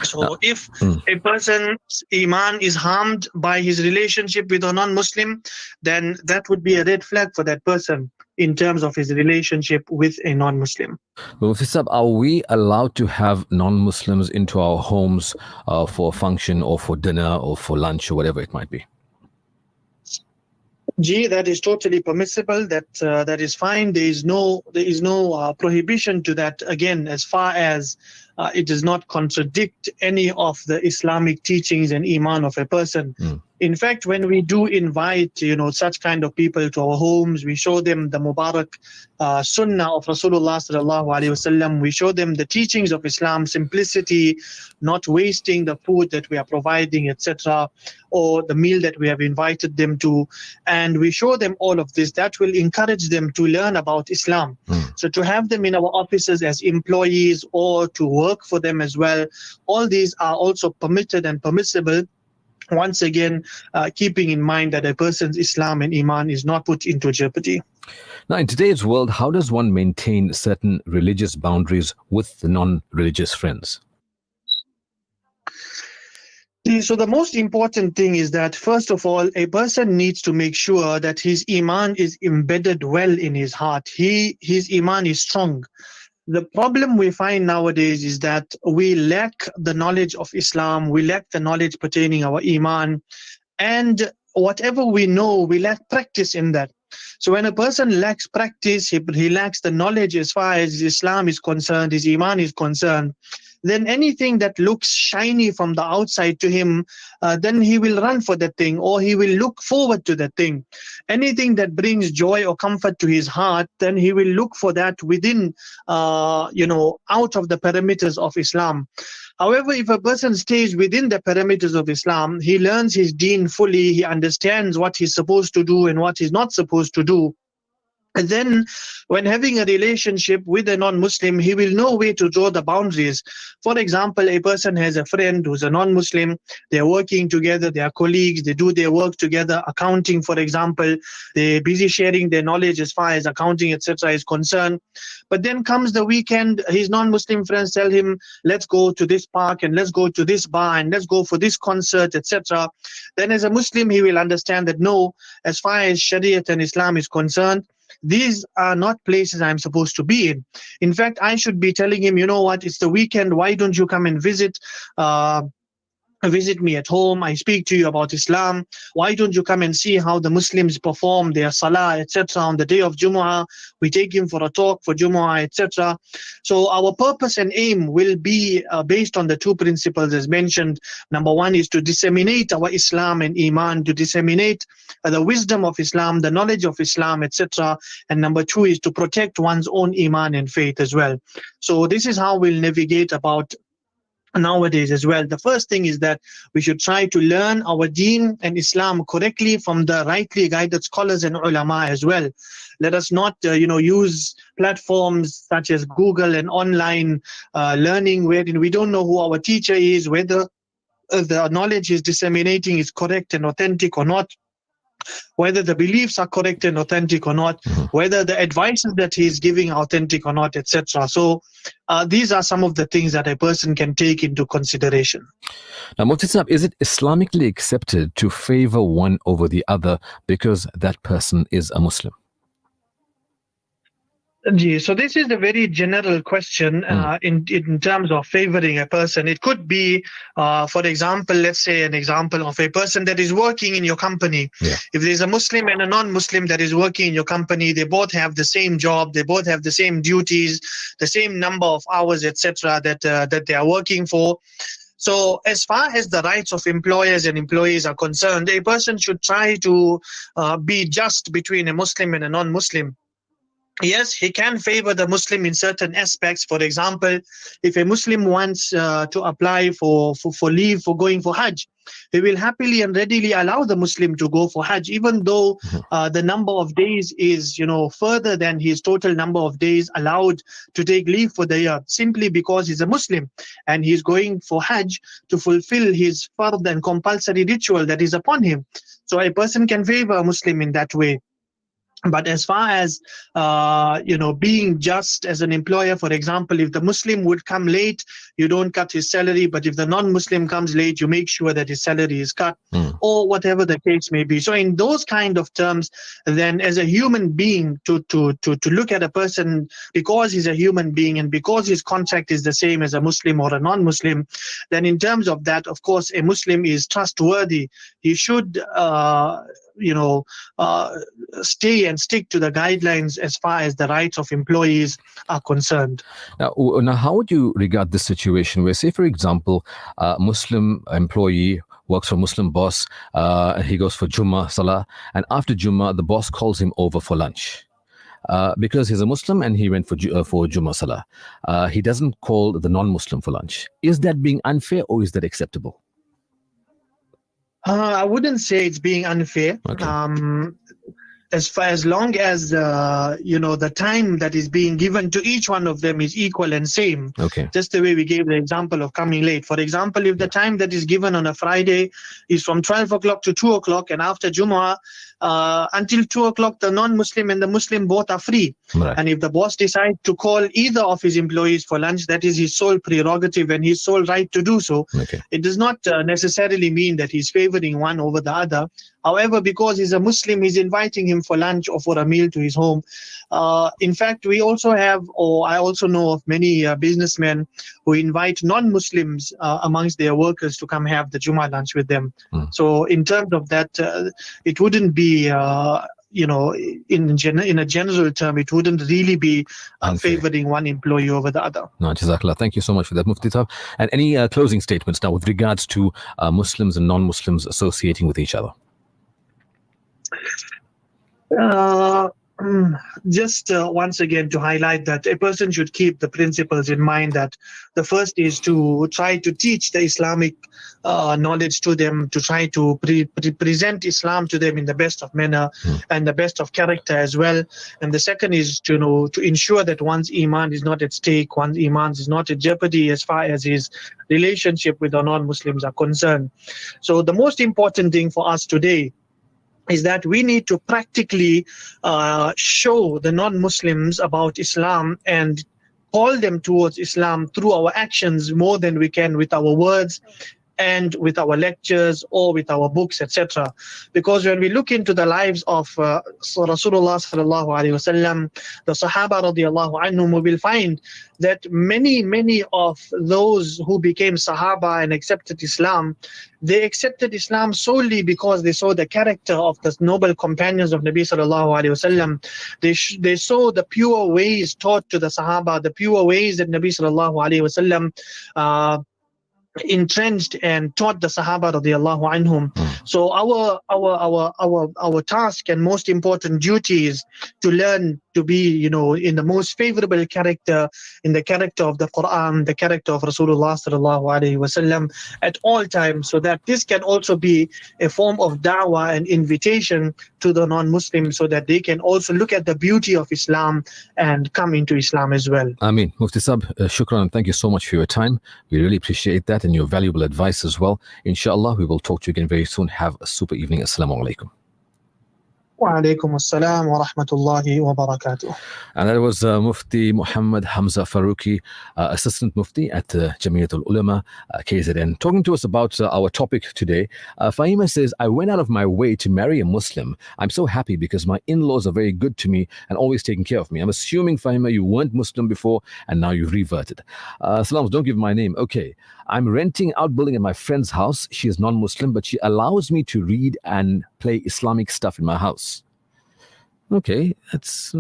H: So if a person's Iman is harmed by his relationship with a non-Muslim, then that would be a red flag for that person in terms of his relationship with a non-Muslim.
D: Mufti Sahib, are we allowed to have non-Muslims into our homes for a function or for dinner or for lunch or whatever it might be?
H: That is totally permissible. That is fine. There is no prohibition to that. Again, as far as it does not contradict any of the Islamic teachings and Iman of a person. In fact, when we do invite, such kind of people to our homes, we show them the Mubarak Sunnah of Rasulullah sallallahu alaihi wasallam. We show them the teachings of Islam, simplicity, not wasting the food that we are providing, etc., or the meal that we have invited them to, and we show them all of this. That will encourage them to learn about Islam. So to have them in our offices as employees or to work for them as well, all these are also permitted and permissible. Once again, keeping in mind that a person's Islam and Iman is not put into jeopardy.
D: Now, in today's world, how does one maintain certain religious boundaries with the non-religious friends?
H: So the most important thing is that, first of all, a person needs to make sure that his Iman is embedded well in his heart. His Iman is strong. The problem we find nowadays is that we lack the knowledge of Islam, we lack the knowledge pertaining our Iman, and whatever we know, we lack practice in that. So when a person lacks practice, he lacks the knowledge as far as Islam is concerned, his Iman is concerned, then anything that looks shiny from the outside to him, then he will run for that thing, or he will look forward to that thing. Anything that brings joy or comfort to his heart, then he will look for that within, out of the parameters of Islam. However, if a person stays within the parameters of Islam, he learns his deen fully, he understands what he's supposed to do and what he's not supposed to do. And then when having a relationship with a non-Muslim, he will know where to draw the boundaries. For example, a person has a friend who's a non-Muslim, they're working together, they are colleagues, they do their work together, accounting, for example, they're busy sharing their knowledge as far as accounting, etc. is concerned. But then comes the weekend, his non-Muslim friends tell him, let's go to this park and let's go to this bar and let's go for this concert, etc. Then as a Muslim, he will understand that no, as far as Shariat and Islam is concerned, these are not places I'm supposed to be in. In fact, I should be telling him, you know what, it's the weekend, why don't you come and visit me at home, I speak to you about Islam. Why don't you come and see how the Muslims perform their salah, etc. on the day of Jumu'ah? We take him for a talk for Jumu'ah, etc. So our purpose and aim will be based on the two principles as mentioned. Number one is to disseminate our Islam and Iman, to disseminate the wisdom of Islam, the knowledge of Islam, etc. And number two is to protect one's own Iman and faith as well. So this is how we'll navigate about nowadays as well. The first thing is that we should try to learn our deen and Islam correctly from the rightly guided scholars and ulama as well. Let us not use platforms such as Google and online learning wherein we don't know who our teacher is, whether the knowledge is disseminating is correct and authentic or not, whether the beliefs are correct and authentic or not, whether the advices that he is giving are authentic or not, etc. So these are some of the things that a person can take into consideration.
D: Now, Mufti Sahab, is it Islamically accepted to favor one over the other because that person is a Muslim?
H: So this is a very general question in terms of favoring a person. It could be, for example, let's say an example of a person that is working in your company.
D: Yeah.
H: If there's a Muslim and a non-Muslim that is working in your company, they both have the same job, they both have the same duties, the same number of hours, etc. that they are working for. So as far as the rights of employers and employees are concerned, a person should try to be just between a Muslim and a non-Muslim. Yes, he can favor the Muslim in certain aspects. For example, if a Muslim wants to apply for leave for going for Hajj, he will happily and readily allow the Muslim to go for Hajj, even though the number of days is, further than his total number of days allowed to take leave for the year, simply because he's a Muslim and he's going for Hajj to fulfill his fard and compulsory ritual that is upon him. So a person can favor a Muslim in that way. But as far as, being just as an employer, for example, if the Muslim would come late, you don't cut his salary. But if the non-Muslim comes late, you make sure that his salary is cut, or whatever the case may be. So in those kind of terms, then as a human being, to look at a person because he's a human being and because his contract is the same as a Muslim or a non-Muslim, then in terms of that, of course, a Muslim is trustworthy. He should stay and stick to the guidelines as far as the rights of employees are concerned.
D: Now, how would you regard this situation where, say, for example, a Muslim employee works for a Muslim boss, he goes for Jummah Salah, and after Jummah, the boss calls him over for lunch. Because he's a Muslim and he went for Jummah Salah. He doesn't call the non-Muslim for lunch. Is that being unfair or is that acceptable?
H: I wouldn't say it's being unfair.
D: Okay.
H: As long as the time that is being given to each one of them is equal and same.
D: Okay.
H: Just the way we gave the example of coming late. For example, if the time that is given on a Friday is from 12 o'clock to 2 o'clock, and after Jumu'ah, until 2 o'clock, the non-Muslim and the Muslim both are free.
D: Right.
H: And if the boss decides to call either of his employees for lunch, that is his sole prerogative and his sole right to do so.
D: Okay.
H: It does not necessarily mean that he's favoring one over the other. However, because he's a Muslim, he's inviting him for lunch or for a meal to his home. In fact, we also have, or I also know of many businessmen who invite non-Muslims amongst their workers to come have the Jummah lunch with them. So in terms of that, it wouldn't be, in a general term, it wouldn't really be
D: Unfair.
H: favoring one employee over the other.
D: No, Jazakallah. Thank you so much for that, Mufti Sahab. And any closing statements now with regards to Muslims and non-Muslims associating with each other?
H: Just once again to highlight that a person should keep the principles in mind, that the first is to try to teach the Islamic knowledge to them, to try to present Islam to them in the best of manner and the best of character as well. And the second is to ensure that one's iman is not at stake, one's iman is not at jeopardy as far as his relationship with the non-Muslims are concerned. So the most important thing for us today is that we need to practically show the non-Muslims about Islam and call them towards Islam through our actions more than we can with our words and with our lectures or with our books, etc. Because when we look into the lives of Rasulullah sallallahu alaihi wasallam, the Sahaba radiallahu anhum, we will find that many of those who became Sahaba and accepted Islam, they accepted Islam solely because they saw the character of the noble companions of Nabi sallallahu alaihi wasallam. They saw the pure ways taught to the Sahaba, the pure ways that Nabi sallallahu alaihi wasallam entrenched and taught the Sahaba radiallahu anhum. So our task and most important duty is to learn to be, in the most favorable character, in the character of the Quran, the character of Rasulullah sallallahu alaihi wasallam at all times, so that this can also be a form of da'wah and invitation to the non-Muslims, so that they can also look at the beauty of Islam and come into Islam as well.
D: Ameen. Mufti Sahab, shukran. Thank you so much for your time. We really appreciate that and your valuable advice as well. Inshallah, we will talk to you again very soon. Have a super evening. Assalamu alaikum.
H: Wa alaikum assalam wa rahmatullahi wa barakatuh.
D: And that was Mufti Muhammad Hamza Faruqi, Assistant Mufti at Jamiatul Ulama, KZN, talking to us about our topic today. Fahima says, I went out of my way to marry a Muslim. I'm so happy because my in-laws are very good to me and always taking care of me. I'm assuming, Fahima, you weren't Muslim before and now you've reverted. Salams, don't give my name. Okay. I'm renting outbuilding at my friend's house. She is non-Muslim, but she allows me to read and play Islamic stuff in my house. Okay, that's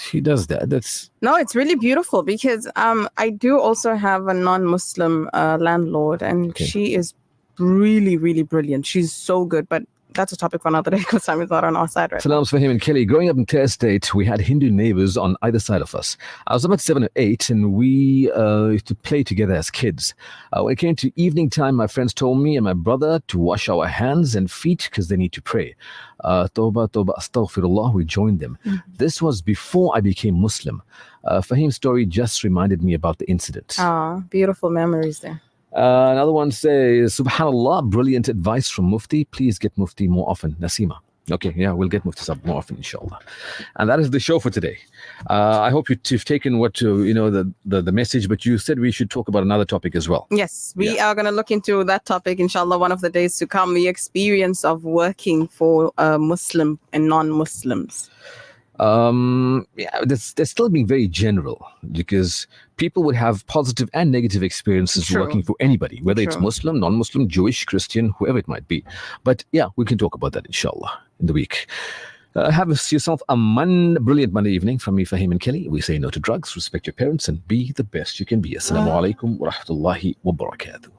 D: she does that.
C: No, it's really beautiful because I do also have a non-Muslim landlord, and she is really, really brilliant. She's so good, but that's a topic for another day because time is not on our side right now.
D: Salams for him and Kelly. Growing up in Clare State, we had Hindu neighbors on either side of us. I was about 7 or 8, and we used to play together as kids. When it came to evening time, my friends told me and my brother to wash our hands and feet because they need to pray. Tawbah, astaghfirullah, we joined them. This was before I became Muslim. Fahim's story just reminded me about the incident.
C: Beautiful memories there.
D: Another one says, Subhanallah, brilliant advice from Mufti. Please get Mufti more often. Nasima. Okay, yeah, we'll get Mufti Sahab more often, inshallah. And that is the show for today. I hope you've taken what, the message, but you said we should talk about another topic as well.
C: Yes, we are going to look into that topic, inshallah, one of the days to come, the experience of working for Muslim and non-Muslims.
D: They're still being very general because people would have positive and negative experiences working for anybody, whether it's Muslim, non-Muslim, Jewish, Christian, whoever it might be. But yeah, we can talk about that inshallah in the week. Have yourself a brilliant Monday evening from me, Fahim and Kelly. We say no to drugs, respect your parents, and be the best you can be. Assalamu alaikum wa rahmatullahi wa barakatuh.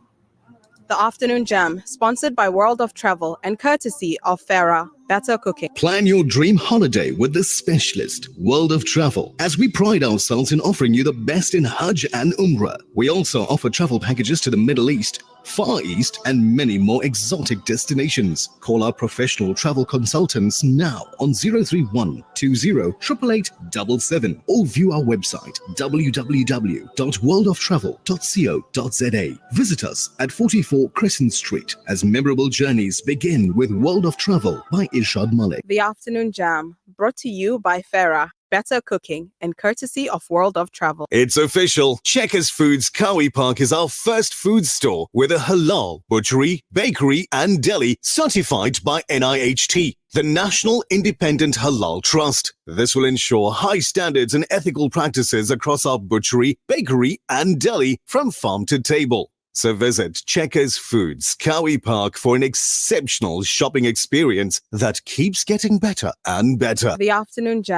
C: The Afternoon Jam, sponsored by World of Travel and courtesy of Farah Better Cooking.
I: Plan your dream holiday with the specialist, World of Travel, as we pride ourselves in offering you the best in Hajj and Umrah. We also offer travel packages to the Middle East, Far East, and many more exotic destinations. Call our professional travel consultants now on 031 20 888877 or view our website www.worldoftravel.co.za. Visit us at 44 Crescent Street as memorable journeys begin with World of Travel by Irshad Malik.
C: The Afternoon Jam, brought to you by Farah, better cooking, and courtesy of World of Travel.
J: It's official. Checkers Foods Kawi Park is our first food store with a halal butchery, bakery, and deli certified by NIHT, the National Independent Halal Trust. This will ensure high standards and ethical practices across our butchery, bakery, and deli from farm to table. So visit Checkers Foods Kawi Park for an exceptional shopping experience that keeps getting better and better.
C: The Afternoon Jam.